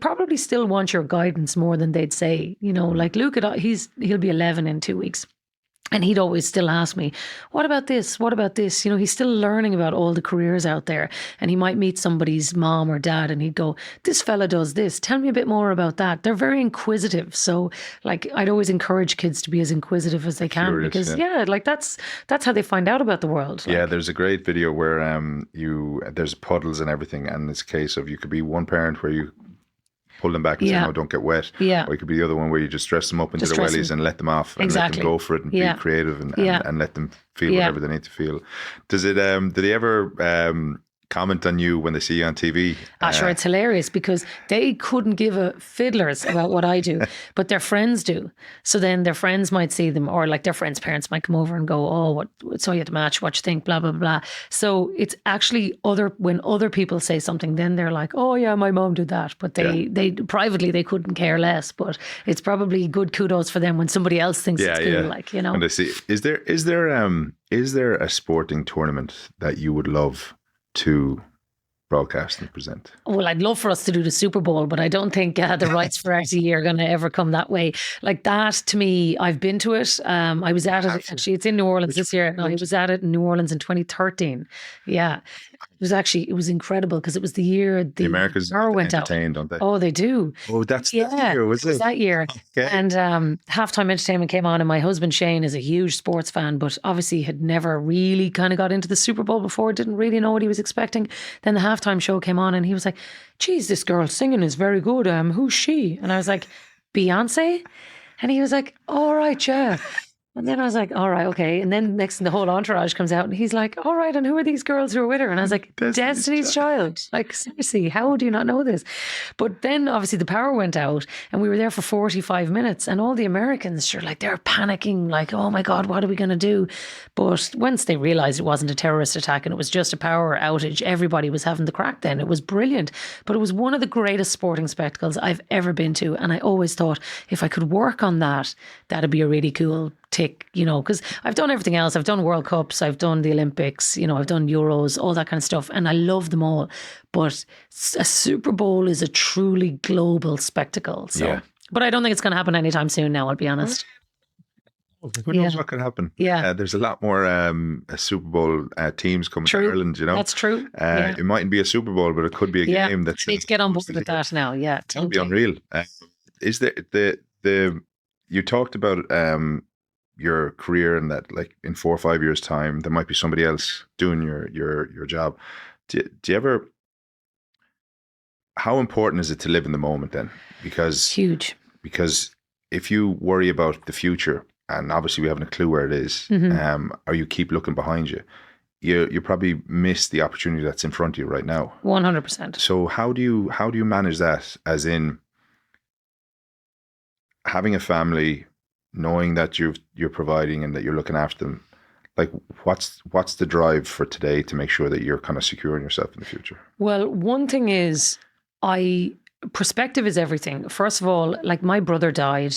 probably still want your guidance more than they'd say, like Luke, he'll be 11 in 2 weeks. And he'd always still ask me, what about this? What about this? He's still learning about all the careers out there. And he might meet somebody's mom or dad and he'd go, this fella does this. Tell me a bit more about that. They're very inquisitive. So like, I'd always encourage kids to be as inquisitive as they can. Curious, because like that's how they find out about the world. Yeah, there's a great video where there's puddles and everything. And it's a case of, you could be one parent where you pull them back and say, no, don't get wet. Yeah. Or it could be the other one where you just dress them up into their wellies and let them off and let them go for it and be creative and let them feel whatever they need to feel. Does it, did they ever comment on you when they see you on TV? Sure, it's hilarious because they couldn't give a fiddlers about what I do, but their friends do. So then their friends might see them, or like their friends' parents might come over and go, oh, what saw you at the match, what you think, blah, blah, blah. So it's actually when other people say something, then they're like, oh yeah, my mom did that. But they privately, they couldn't care less, but it's probably good kudos for them when somebody else thinks it's cool, like, And I see, is there a sporting tournament that you would love to broadcast and present? Well, I'd love for us to do the Super Bowl, but I don't think the rights for RTE are going to ever come that way. Like that, to me, I've been to it. I was at it, actually, it's in New Orleans this year. No, I was at it in New Orleans in 2013. Yeah. It was incredible because it was the year the Americans power went out. don't they? Oh, they do. Oh, that's that year, was it? That year. Okay. And halftime entertainment came on, and my husband Shane is a huge sports fan, but obviously had never really kind of got into the Super Bowl before, didn't really know what he was expecting. Then the halftime show came on, and he was like, geez, this girl singing is very good. Who's she? And I was like, Beyonce? And he was like, all right, yeah. And then I was like, all right, okay. And then next thing, the whole entourage comes out and he's like, all right, and who are these girls who are with her? And I was like, Destiny's Child. Like, seriously, how do you not know this? But then obviously the power went out and we were there for 45 minutes and all the Americans, sure, like they're panicking, like, oh my God, what are we going to do? But once they realized it wasn't a terrorist attack and it was just a power outage, everybody was having the crack then. It was brilliant. But it was one of the greatest sporting spectacles I've ever been to. And I always thought if I could work on that, that'd be a really cool tick, you know, because I've done everything else. I've done World Cups, I've done the Olympics, you know, I've done Euros, all that kind of stuff. And I love them all. But a Super Bowl is a truly global spectacle. So, Yeah. But I don't think it's going to happen anytime soon now, I'll be honest. Who knows what could happen? Yeah. There's a lot more Super Bowl teams coming to Ireland, you know. That's true. It mightn't be a Super Bowl, but it could be a game that's... I need to get on board with that now, yeah. That'd be unreal. Is there you talked about your career and that, like, in 4 or 5 years' time, there might be somebody else doing your job. Do you ever... How important is it to live in the moment then? Because... Huge. Because if you worry about the future, and obviously we haven't a clue where it is, or you keep looking behind you, you probably miss the opportunity that's in front of you right now. 100%. So how do you manage that, as in having a family, knowing that you're providing and that you're looking after them? Like, what's the drive for today to make sure that you're kind of securing yourself in the future? Well, one thing is perspective is everything. First of all, like my brother died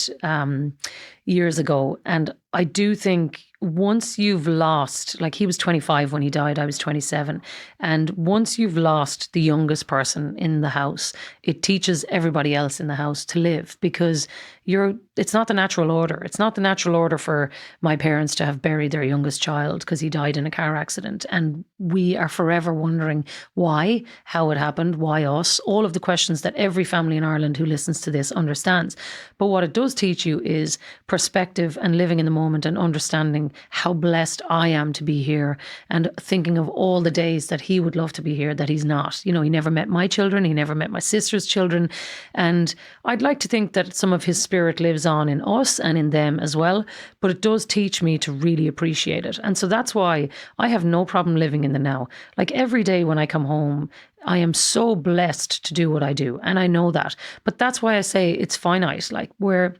years ago, and I do think once you've lost, like he was 25 when he died, I was 27. And once you've lost the youngest person in the house, it teaches everybody else in the house to live, because it's not the natural order. It's not the natural order for my parents to have buried their youngest child because he died in a car accident. And we are forever wondering why, how it happened, why us, all of the questions that every family in Ireland who listens to this understands. But what it does teach you is perspective and living in the moment and understanding how blessed I am to be here, and thinking of all the days that he would love to be here that he's not. You know, he never met my children, he never met my sister's children. And I'd like to think that some of his spirit lives on in us and in them as well. But it does teach me to really appreciate it. And so that's why I have no problem living in the now. Like every day when I come home, I am so blessed to do what I do. And I know that. But that's why I say it's finite, like where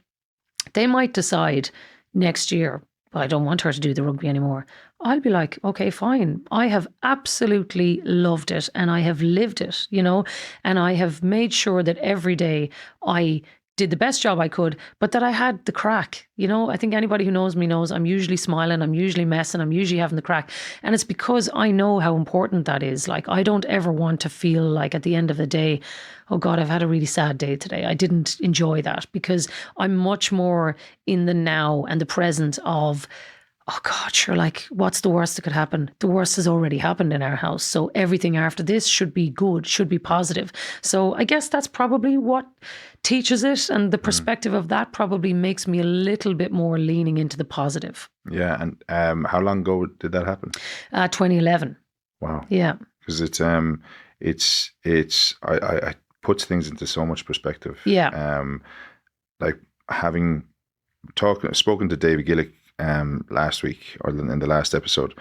they might decide next year, well, I don't want her to do the rugby anymore. I'll be like, okay, fine. I have absolutely loved it and I have lived it, you know, and I have made sure that every day I did the best job I could, but that I had the crack. You know, I think anybody who knows me knows I'm usually smiling, I'm usually messing, I'm usually having the crack. And it's because I know how important that is. Like, I don't ever want to feel like at the end of the day, oh God, I've had a really sad day today. I didn't enjoy that, because I'm much more in the now and the present of, oh God, sure, like, what's the worst that could happen? The worst has already happened in our house. So everything after this should be good, should be positive. So I guess that's probably what teaches it. And the perspective of that probably makes me a little bit more leaning into the positive. Yeah. And how long ago did that happen? 2011. Wow. Yeah. Because I puts things into so much perspective. Yeah. Like having spoken to David Gillick last week, or in the last episode,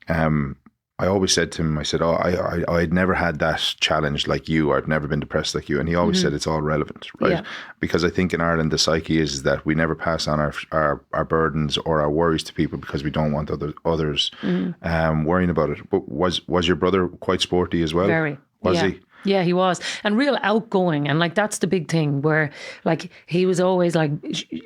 I always said to him, I said, I'd never had that challenge like you, or I've never been depressed like you. And he always said it's all relevant, right? Yeah. Because I think in Ireland, the psyche is that we never pass on our burdens or our worries to people because we don't want others worrying about it. But was your brother quite sporty as well? Very. Was he? Yeah, he was. And real outgoing. And like, that's the big thing where like, he was always like,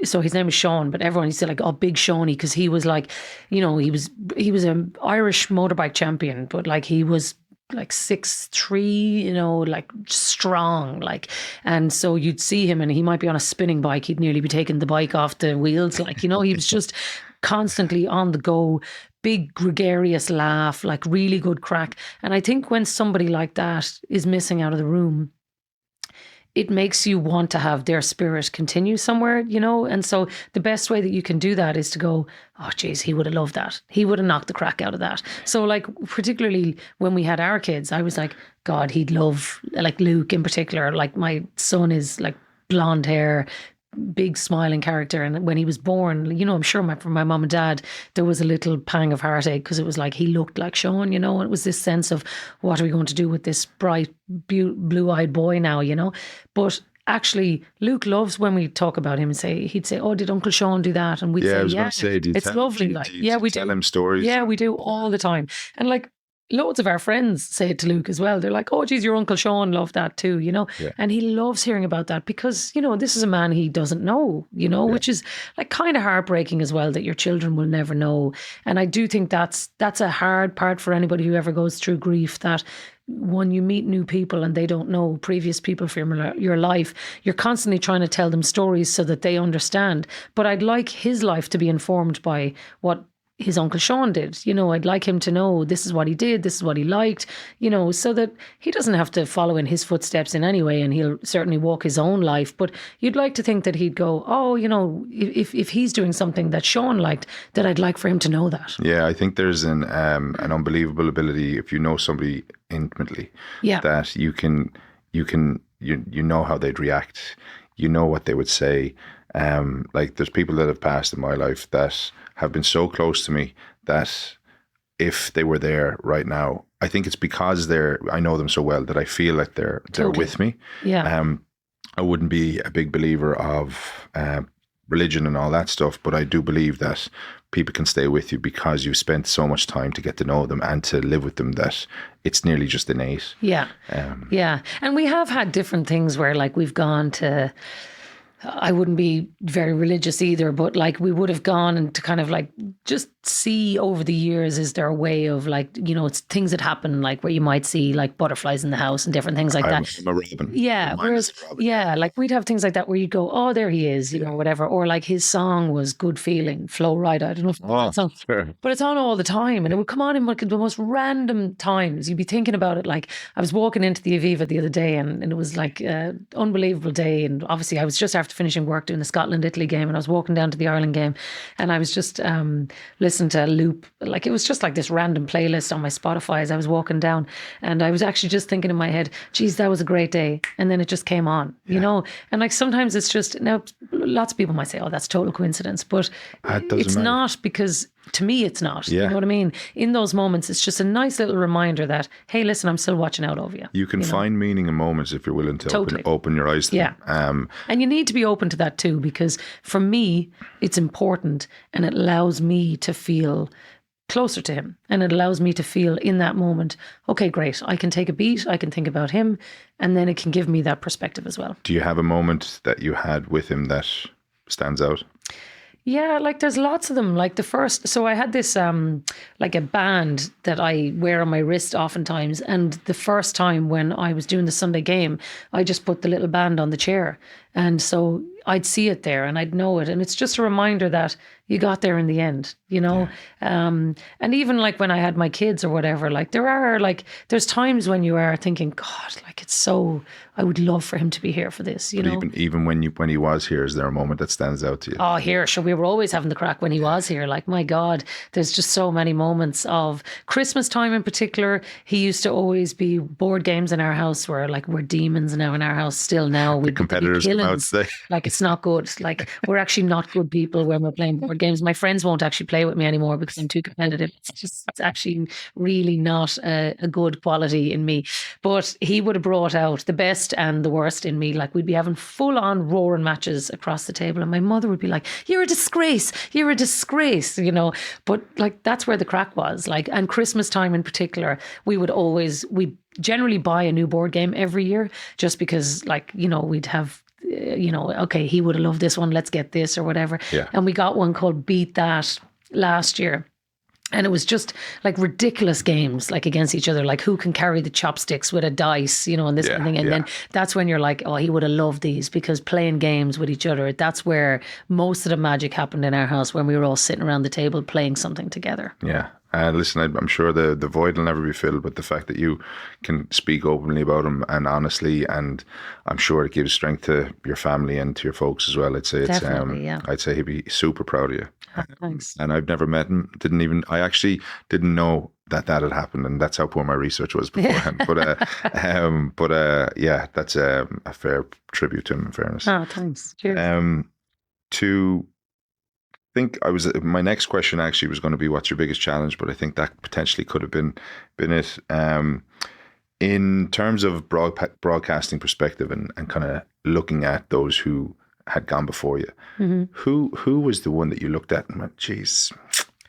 so his name was Sean, but everyone used to like, oh, Big Shawnee. Cause he was like, you know, he was an Irish motorbike champion, but like he was like 6'3", like strong, like, and so you'd see him and he might be on a spinning bike. He'd nearly be taking the bike off the wheels. Like, he was just constantly on the go, big gregarious laugh, like really good crack. And I think when somebody like that is missing out of the room, it makes you want to have their spirit continue somewhere, And so the best way that you can do that is to go, oh, geez, he would have loved that. He would have knocked the crack out of that. So like, particularly when we had our kids, I was like, God, he'd love, like Luke in particular. Like, my son is like blonde hair, big smiling character, and when he was born, I'm sure for my mum and dad there was a little pang of heartache, because it was like he looked like Sean, and it was this sense of, what are we going to do with this bright blue-eyed boy now, but actually Luke loves when we talk about him and he'd say, oh, did Uncle Sean do that? And we'd say, I was going to say, it's lovely. We tell him stories? Yeah, we do all the time. And like, loads of our friends say it to Luke as well. They're like, oh, geez, your Uncle Sean loved that too, And he loves hearing about that, because, this is a man he doesn't know, which is like kind of heartbreaking as well, that your children will never know. And I do think that's a hard part for anybody who ever goes through grief, that when you meet new people and they don't know previous people from your life, you're constantly trying to tell them stories so that they understand. But I'd like his life to be informed by what his Uncle Sean did. I'd like him to know this is what he did, this is what he liked, so that he doesn't have to follow in his footsteps in any way, and he'll certainly walk his own life. But you'd like to think that he'd go, oh, if he's doing something that Sean liked, that I'd like for him to know that. Yeah, I think there's an unbelievable ability, if you know somebody intimately, that you know how they'd react, what they would say. Like, there's people that have passed in my life that have been so close to me that if they were there right now, I think it's because I know them so well that I feel like they're with me. Yeah. I wouldn't be a big believer of religion and all that stuff, but I do believe that people can stay with you because you've spent so much time to get to know them and to live with them, that it's nearly just innate. Yeah. And we have had different things where, like, we've gone to, I wouldn't be very religious either, but like, we would have gone and to kind of like just see over the years, is there a way of like, it's things that happen, like where you might see like butterflies in the house and different things like that. I'm a robin. Yeah. Like we'd have things like that where you'd go, oh, there he is, whatever. Or like his song was Good Feeling, Flo Rida. I don't know if that song, sure. But it's on all the time, and it would come on in like the most random times. You'd be thinking about it. Like, I was walking into the Aviva the other day, and it was like an unbelievable day. And obviously I was just after finishing work doing the Scotland-Italy game, and I was walking down to the Ireland game, and I was just listening to a loop. Like, it was just like this random playlist on my Spotify as I was walking down, and I was actually just thinking in my head, geez, that was a great day. And then it just came on, and like, sometimes it's just, now lots of people might say, oh, that's total coincidence, but it's not, because to me it's not. You know what I mean? In those moments, it's just a nice little reminder that, hey, listen, I'm still watching out over you. You can find meaning in moments if you're willing to open your eyes to them. And you need to be open to that too, because for me, it's important, and it allows me to feel closer to him, and it allows me to feel in that moment, okay, great, I can take a beat, I can think about him, and then it can give me that perspective as well. Do you have a moment that you had with him that stands out? Yeah, like there's lots of them. Like the first, so I had this like a band that I wear on my wrist oftentimes, and the first time when I was doing the Sunday game, I just put the little band on the chair, and so I'd see it there and I'd know it, and it's just a reminder that you got there in the end, and even like when I had my kids or whatever, like there's times when you are thinking, God, like it's so, I would love for him to be here for this, even when he was here, is there a moment that stands out to you? Oh, here, sure, we were always having the crack when he was here. Like, my God, there's just so many moments of Christmas time in particular. He used to always be board games in our house where like we're demons now in our house still now. The competitors come out today. Like, it's not good. Like, we're actually not good people when we're playing board games. My friends won't actually play with me anymore because I'm too competitive. It's actually really not a good quality in me. But he would have brought out the best and the worst in me. Like, we'd be having full on roaring matches across the table, and my mother would be like, you're a disgrace, but like, that's where the crack was. Like, and Christmas time in particular, we generally buy a new board game every year, just because, like, we'd have, okay, he would have loved this one, let's get this or whatever. And we got one called Beat That last year. And it was just like ridiculous games, like against each other, like who can carry the chopsticks with a dice, and this kind of thing. And then that's when you're like, oh, he would have loved these, because playing games with each other, that's where most of the magic happened in our house, when we were all sitting around the table playing something together. Yeah. Listen, I'm sure the void will never be filled, but the fact that you can speak openly about them and honestly, and I'm sure it gives strength to your family and to your folks as well. I'd say I'd say he'd be super proud of you. Oh, thanks. And I've never met him. I actually didn't know that had happened, and that's how poor my research was beforehand. Yeah. That's a fair tribute to him, in fairness. Oh, thanks. Cheers. My next question actually was going to be, what's your biggest challenge? But I think that potentially could have been it. In terms of broadcasting perspective and kind of looking at those who had gone before you, mm-hmm. who was the one that you looked at and went, geez,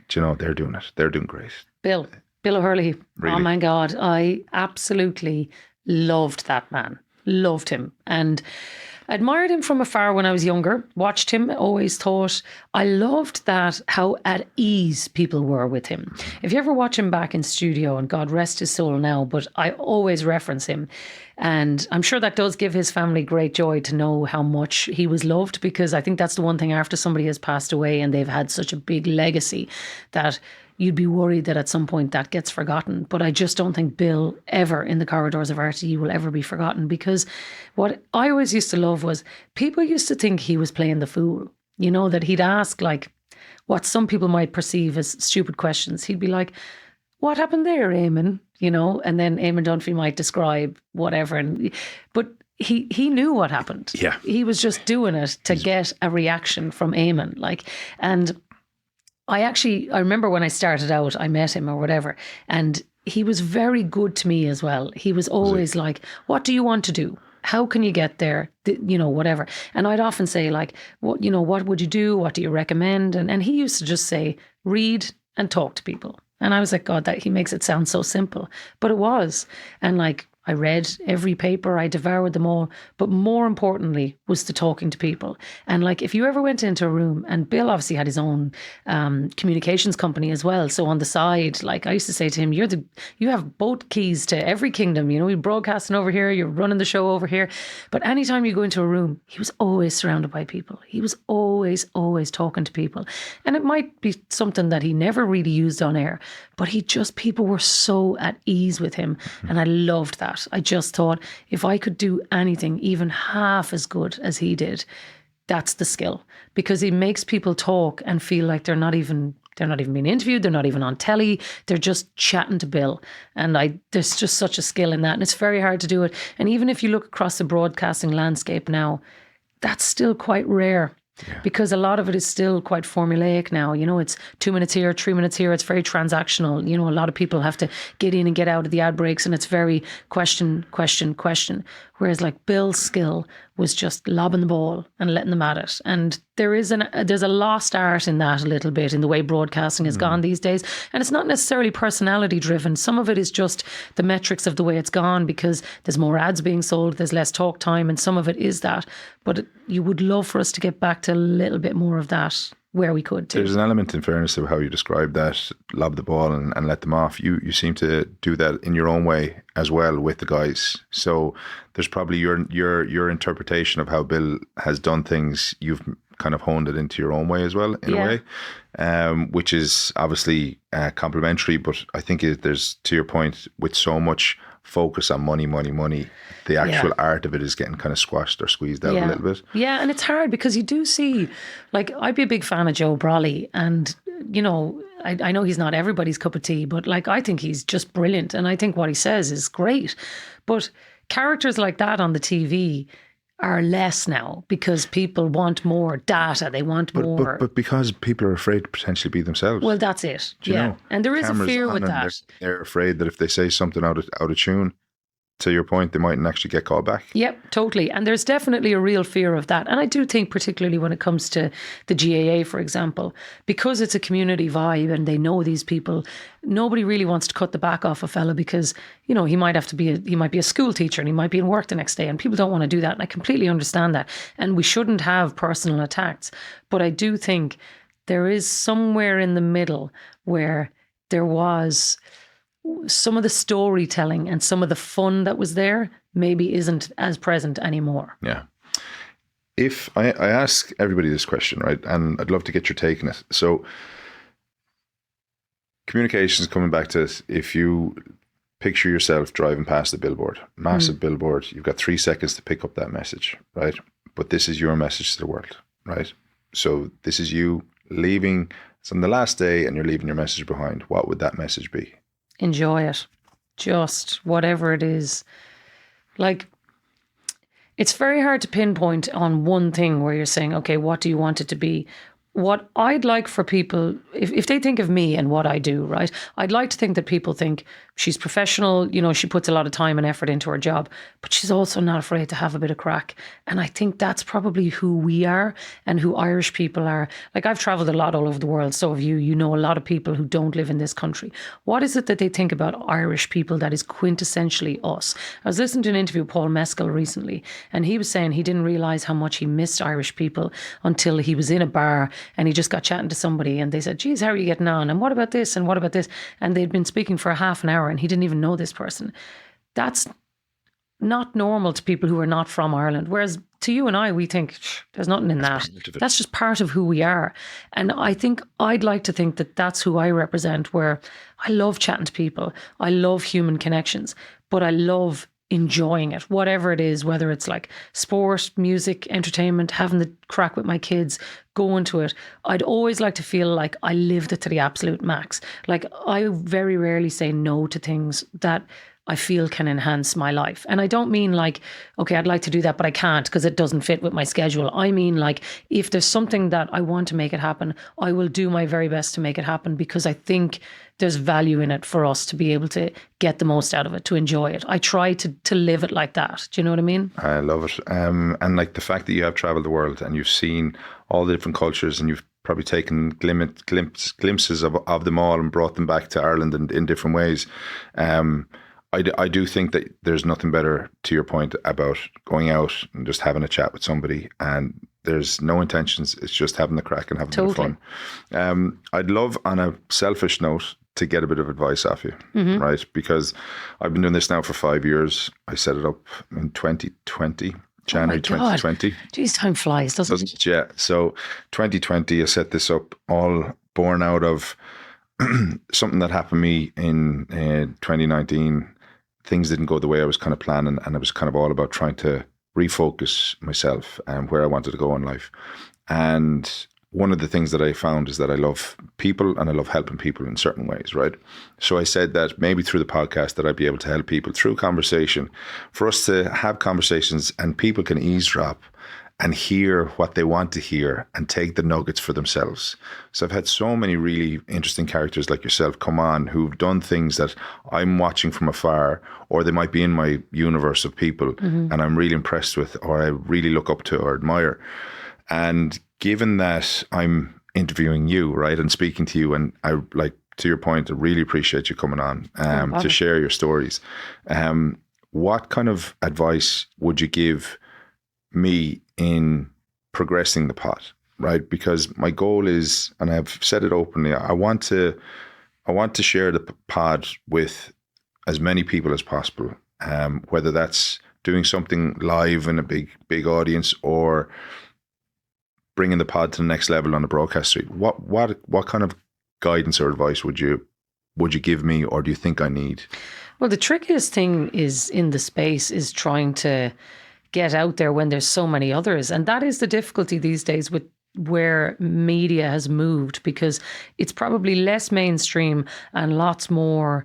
do you know, they're doing it. They're doing great. Bill Hurley. Really? Oh my God. I absolutely loved that man. Loved him. And admired him from afar when I was younger, watched him, always thought, I loved that, how at ease people were with him. If you ever watch him back in studio, and God rest his soul now, but I always reference him. And I'm sure that does give his family great joy to know how much he was loved, because I think that's the one thing after somebody has passed away and they've had such a big legacy, that you'd be worried that at some point that gets forgotten. But I just don't think Bill ever in the corridors of RTE will ever be forgotten, because what I always used to love was people used to think he was playing the fool, that he'd ask like what some people might perceive as stupid questions. He'd be like, what happened there, Eamon? And then Eamon Dunphy might describe whatever. But he knew what happened. Yeah. He was just doing it to get a reaction from Eamon. And I remember when I started out, I met him or whatever, and he was very good to me as well. He was always like, what do you want to do? How can you get there? Whatever. And I'd often say like, what would you do? What do you recommend? And he used to just say, read and talk to people. And I was like, God, that he makes it sound so simple, but it was. And like, I read every paper, I devoured them all, but more importantly was the talking to people. And like, if you ever went into a room, and Bill obviously had his own communications company as well. So on the side, like I used to say to him, you have both keys to every kingdom, you're broadcasting over here, you're running the show over here. But anytime you go into a room, he was always surrounded by people. He was always talking to people. And it might be something that he never really used on air, but people were so at ease with him. And I loved that. I just thought, if I could do anything even half as good as he did, that's the skill, because he makes people talk and feel like they're not even being interviewed, they're not even on telly, they're just chatting to Bill. And there's just such a skill in that, and it's very hard to do it. And even if you look across the broadcasting landscape now, that's still quite rare. Yeah. Because a lot of it is still quite formulaic now. It's 2 minutes here, 3 minutes here. It's very transactional. A lot of people have to get in and get out of the ad breaks, and it's very question. Whereas like Bill's skill was just lobbing the ball and letting them at it. And there's a lost art in that a little bit, in the way broadcasting has gone these days. And it's not necessarily personality driven. Some of it is just the metrics of the way it's gone, because there's more ads being sold, there's less talk time, and some of it is that. But you would love for us to get back to a little bit more of that where we could too. There's an element, in fairness, of how you describe that, lob the ball and let them off. You seem to do that in your own way as well with the guys. So there's probably your interpretation of how Bill has done things. You've kind of honed it into your own way as well, in a way, which is obviously complimentary. But I think there's, to your point, with so much focus on money, the actual art of it is getting kind of squashed or squeezed out a little bit. Yeah, and it's hard, because you do see, like, I'd be a big fan of Joe Brolly, and I know he's not everybody's cup of tea, but like, I think he's just brilliant, and I think what he says is great. But characters like that on the TV are less now, because people want more data. They want more. But because people are afraid to potentially be themselves. Well, that's it. Do you know? And there is a fear with that. They're afraid that if they say something out of tune, to your point, they mightn't actually get called back. Yep, totally. And there's definitely a real fear of that. And I do think, particularly when it comes to the GAA, for example, because it's a community vibe and they know these people, nobody really wants to cut the back off a fella, because, he might be a school teacher and he might be in work the next day, and people don't want to do that. And I completely understand that. And we shouldn't have personal attacks. But I do think there is somewhere in the middle where there was some of the storytelling and some of the fun that was there maybe isn't as present anymore. Yeah. If I ask everybody this question, right, and I'd love to get your take on it. So communications, coming back to it, if you picture yourself driving past a billboard, massive billboard, you've got 3 seconds to pick up that message, right? But this is your message to the world, right? So this is you leaving, it's on the last day and you're leaving your message behind. What would that message be? Enjoy it. Just whatever it is. Like, it's very hard to pinpoint on one thing where you're saying, okay, what do you want it to be? What I'd like for people, if they think of me and what I do, right, I'd like to think that people think she's professional, you know, she puts a lot of time and effort into her job, but she's also not afraid to have a bit of crack. And I think that's probably who we are and who Irish people are. Like, I've traveled a lot all over the world. So have you. You know a lot of people who don't live in this country. What is it that they think about Irish people that is quintessentially us? I was listening to an interview with Paul Mescal recently, and he was saying he didn't realise how much he missed Irish people until he was in a bar and he just got chatting to somebody and they said, geez, how are you getting on? And what about this? And what about this? And they'd been speaking for a half an hour and he didn't even know this person. That's not normal to people who are not from Ireland. Whereas to you and I, we think there's nothing in that. That's just part of who we are. And I think I'd like to think that that's who I represent, where I love chatting to people. I love human connections, but I love enjoying it, whatever it is, whether it's like sport, music, entertainment, having the crack with my kids, going to it. I'd always like to feel like I lived it to the absolute max. Like, I very rarely say no to things that I feel can enhance my life. And I don't mean like, okay, I'd like to do that, but I can't because it doesn't fit with my schedule. I mean, like, if there's something that I want to make it happen, I will do my very best to make it happen because I think there's value in it for us to be able to get the most out of it, to enjoy it. I try to live it like that. Do you know what I mean? I love it. And like the fact that you have traveled the world and you've seen all the different cultures and you've probably taken glimpses of them all and brought them back to Ireland in different ways. I do think that there's nothing better, to your point, about going out and just having a chat with somebody and there's no intentions. It's just having the crack and having the fun. I'd love, on a selfish note, to get a bit of advice off you, right? Because I've been doing this now for 5 years. I set it up in 2020, January 2020. Geez, time flies, doesn't it? Yeah. So 2020, I set this up all born out of something that happened to me in 2019. Things didn't go the way I was kind of planning, and it was kind of all about trying to refocus myself and where I wanted to go in life. And one of the things that I found is that I love people and I love helping people in certain ways, right? So I said that maybe through the podcast that I'd be able to help people through conversation, for us to have conversations and people can eavesdrop and hear what they want to hear and take the nuggets for themselves. So I've had so many really interesting characters like yourself come on who've done things that I'm watching from afar, or they might be in my universe of people and I'm really impressed with, or I really look up to or admire. And given that I'm interviewing you, right, and speaking to you, and I, like, to your point, I really appreciate you coming on to share your stories. What kind of advice would you give me in progressing the pod, right? Because my goal is, and I've said it openly, I want to share the pod with as many people as possible, whether that's doing something live in a big audience or bringing the pod to the next level on the broadcast street. What kind of guidance or advice would you give me, or do you think I need? Well, the trickiest thing is in the space is trying to get out there when there's so many others. And that is the difficulty these days with where media has moved, because it's probably less mainstream and lots more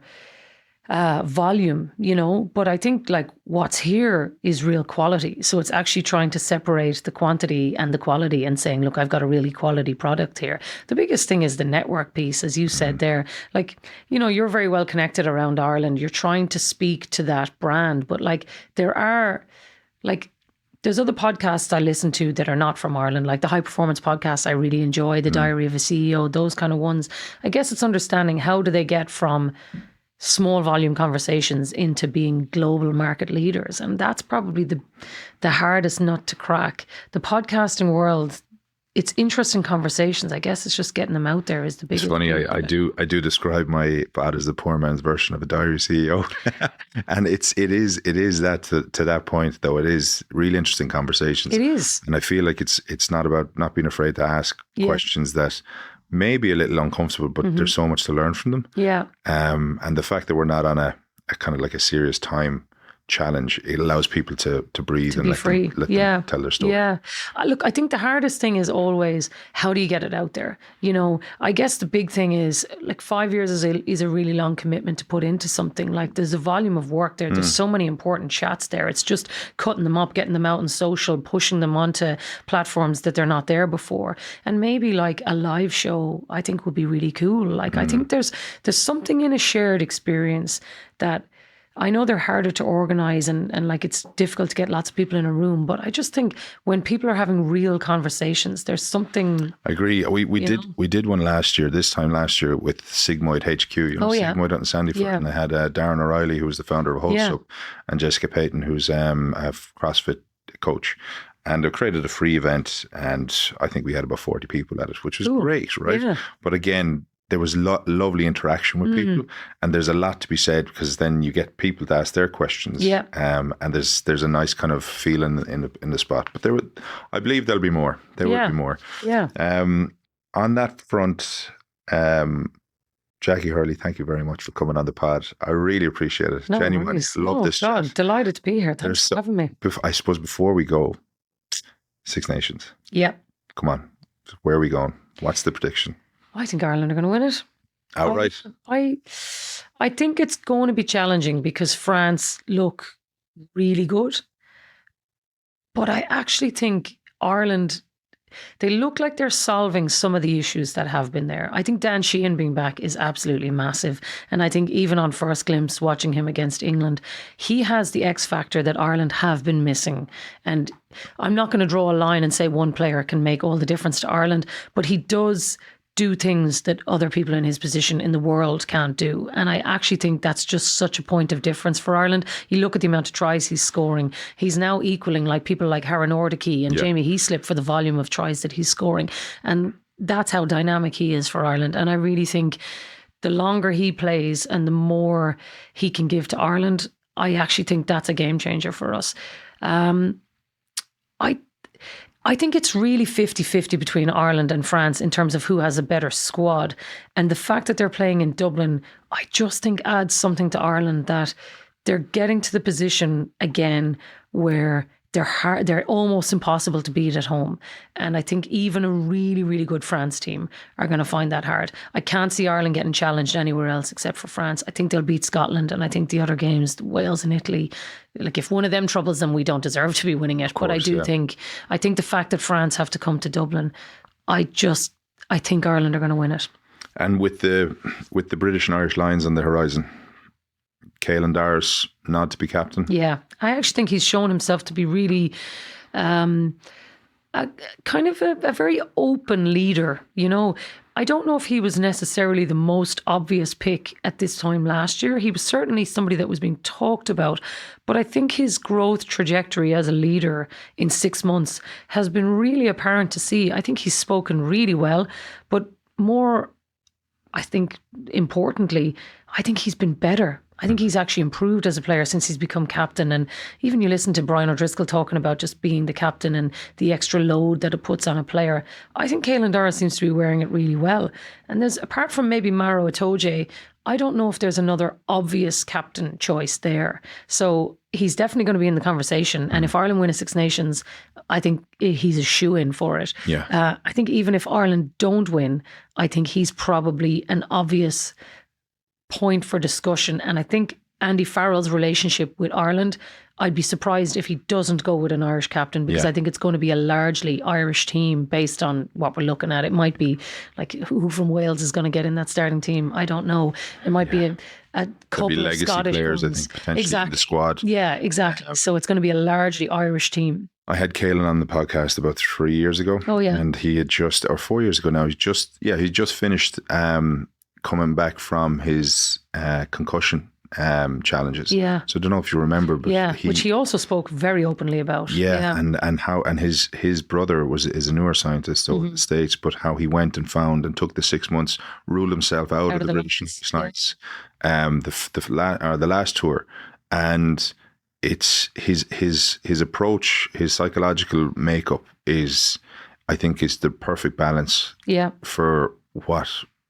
volume, you know. But I think like what's here is real quality. So it's actually trying to separate the quantity and the quality and saying, look, I've got a really quality product here. The biggest thing is the network piece, as you said there. Like, you know, you're very well connected around Ireland. You're trying to speak to that brand, but like there's other podcasts I listen to that are not from Ireland, like the High Performance podcast I really enjoy, the Diary of a CEO, those kind of ones. I guess it's understanding how do they get from small volume conversations into being global market leaders. And that's probably the hardest nut to crack. The podcasting world it's interesting conversations. I guess it's just getting them out there is the biggest. It's funny. thing. I do describe my dad as the poor man's version of a diary CEO, and it is that to that point though. It is really interesting conversations. It is, and I feel like it's not about not being afraid to ask questions that may be a little uncomfortable, but there's so much to learn from them. Yeah. And the fact that we're not on a kind of like a serious time challenge, it allows people to breathe and let them tell their story. Yeah. Look, I think the hardest thing is always, how do you get it out there? You know, I guess the big thing is like 5 years is a really long commitment to put into something. Like there's a volume of work there. There's so many important chats there. It's just cutting them up, getting them out in social, pushing them onto platforms that they're not there before. And maybe like a live show, I think would be really cool. Like I think there's something in a shared experience that I know they're harder to organise and like it's difficult to get lots of people in a room, but I just think when people are having real conversations, there's something. I agree. We did one this time last year with Sigmoid HQ, Sigmoid out in Sandyford, and they had Darren O'Reilly, who was the founder of Wholesome, and Jessica Payton, who's a CrossFit coach. And they created a free event, and I think we had about 40 people at it, which was great, right? Yeah. But again, there was lovely interaction with people, and there's a lot to be said because then you get people to ask their questions. Yeah. And there's a nice kind of feeling in the spot. But I believe there'll be more. There will be more. Yeah. On that front, Jacqui Hurley, thank you very much for coming on the pod. I really appreciate it. Genuinely love this. God, delighted to be here. Thanks for having me. I suppose before we go, Six Nations. Yeah. Come on, where are we going? What's the prediction? I think Ireland are going to win it. Outright? I think it's going to be challenging because France look really good. But I actually think Ireland, they look like they're solving some of the issues that have been there. I think Dan Sheehan being back is absolutely massive. And I think even on first glimpse, watching him against England, he has the X factor that Ireland have been missing. And I'm not going to draw a line and say one player can make all the difference to Ireland, but he does do things that other people in his position in the world can't do. And I actually think that's just such a point of difference for Ireland. You look at the amount of tries he's scoring. He's now equaling like people like Harry Nordicky and Jamie Heaslip for the volume of tries that he's scoring. And that's how dynamic he is for Ireland. And I really think the longer he plays and the more he can give to Ireland, I actually think that's a game changer for us. I think it's really 50-50 between Ireland and France in terms of who has a better squad. And the fact that they're playing in Dublin, I just think adds something to Ireland that they're getting to the position again where they're almost impossible to beat at home. And I think even a really, really good France team are going to find that hard. I can't see Ireland getting challenged anywhere else except for France. I think they'll beat Scotland. And I think the other games, Wales and Italy, like if one of them troubles them, we don't deserve to be winning it. But I think the fact that France have to come to Dublin, I think Ireland are going to win it. And with the British and Irish Lions on the horizon, Caelan Dara's nod to be captain. Yeah, I actually think he's shown himself to be really kind of a very open leader. You know, I don't know if he was necessarily the most obvious pick at this time last year. He was certainly somebody that was being talked about, but I think his growth trajectory as a leader in 6 months has been really apparent to see. I think he's spoken really well, but more, I think importantly, I think he's been better. I think he's actually improved as a player since he's become captain. And even you listen to Brian O'Driscoll talking about just being the captain and the extra load that it puts on a player. I think Caelan Dara seems to be wearing it really well. And there's, apart from maybe Maro Itoje, I don't know if there's another obvious captain choice there. So he's definitely going to be in the conversation. And if Ireland win a Six Nations, I think he's a shoo-in for it. Yeah. I think even if Ireland don't win, I think he's probably an obvious point for discussion. And I think Andy Farrell's relationship with Ireland, I'd be surprised if he doesn't go with an Irish captain, because I think it's going to be a largely Irish team based on what we're looking at. It might be like who from Wales is going to get in that starting team. I don't know. It might be a couple of Scottish players, I think, potentially in the squad. Yeah, exactly. So it's going to be a largely Irish team. I had Caelan on the podcast about 3 years ago. Oh yeah. And he had or 4 years ago now, he just finished coming back from his concussion challenges. Yeah. So I don't know if you remember, but which he also spoke very openly about. And his brother is a neuroscientist over in the States, but how he went and found and took the 6 months, ruled himself out of the British Knights, the last tour, and it's his approach, his psychological makeup I think is the perfect balance for what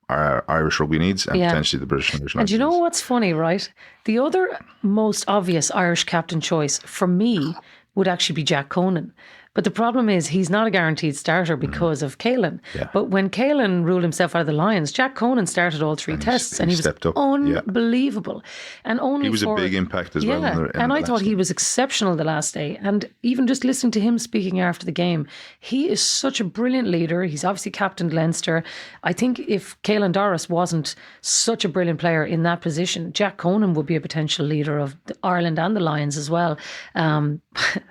our Irish rugby needs and potentially the British Knights. And you know what's funny, right? The other most obvious Irish captain choice for me would actually be Jack Conan. But the problem is he's not a guaranteed starter because of Caelan. Yeah. But when Caelan ruled himself out of the Lions, Jack Conan started all three tests and he was unbelievable. And he was a big impact as well. And I thought he was exceptional the last day. And even just listening to him speaking after the game, he is such a brilliant leader. He's obviously captained Leinster. I think if Caelan Doris wasn't such a brilliant player in that position, Jack Conan would be a potential leader of Ireland and the Lions as well. I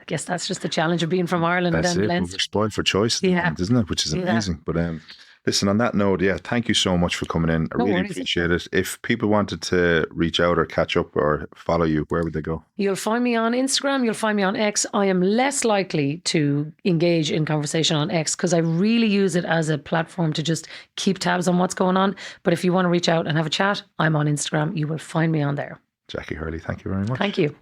guess that's just the challenge of being from Ireland. That's and it. Leinster. We're spoiled for choice, isn't it? Which is amazing. But listen, on that note, thank you so much for coming in. I really appreciate it. If people wanted to reach out or catch up or follow you, where would they go? You'll find me on Instagram. You'll find me on X. I am less likely to engage in conversation on X because I really use it as a platform to just keep tabs on what's going on. But if you want to reach out and have a chat, I'm on Instagram. You will find me on there. Jacqui Hurley, thank you very much. Thank you.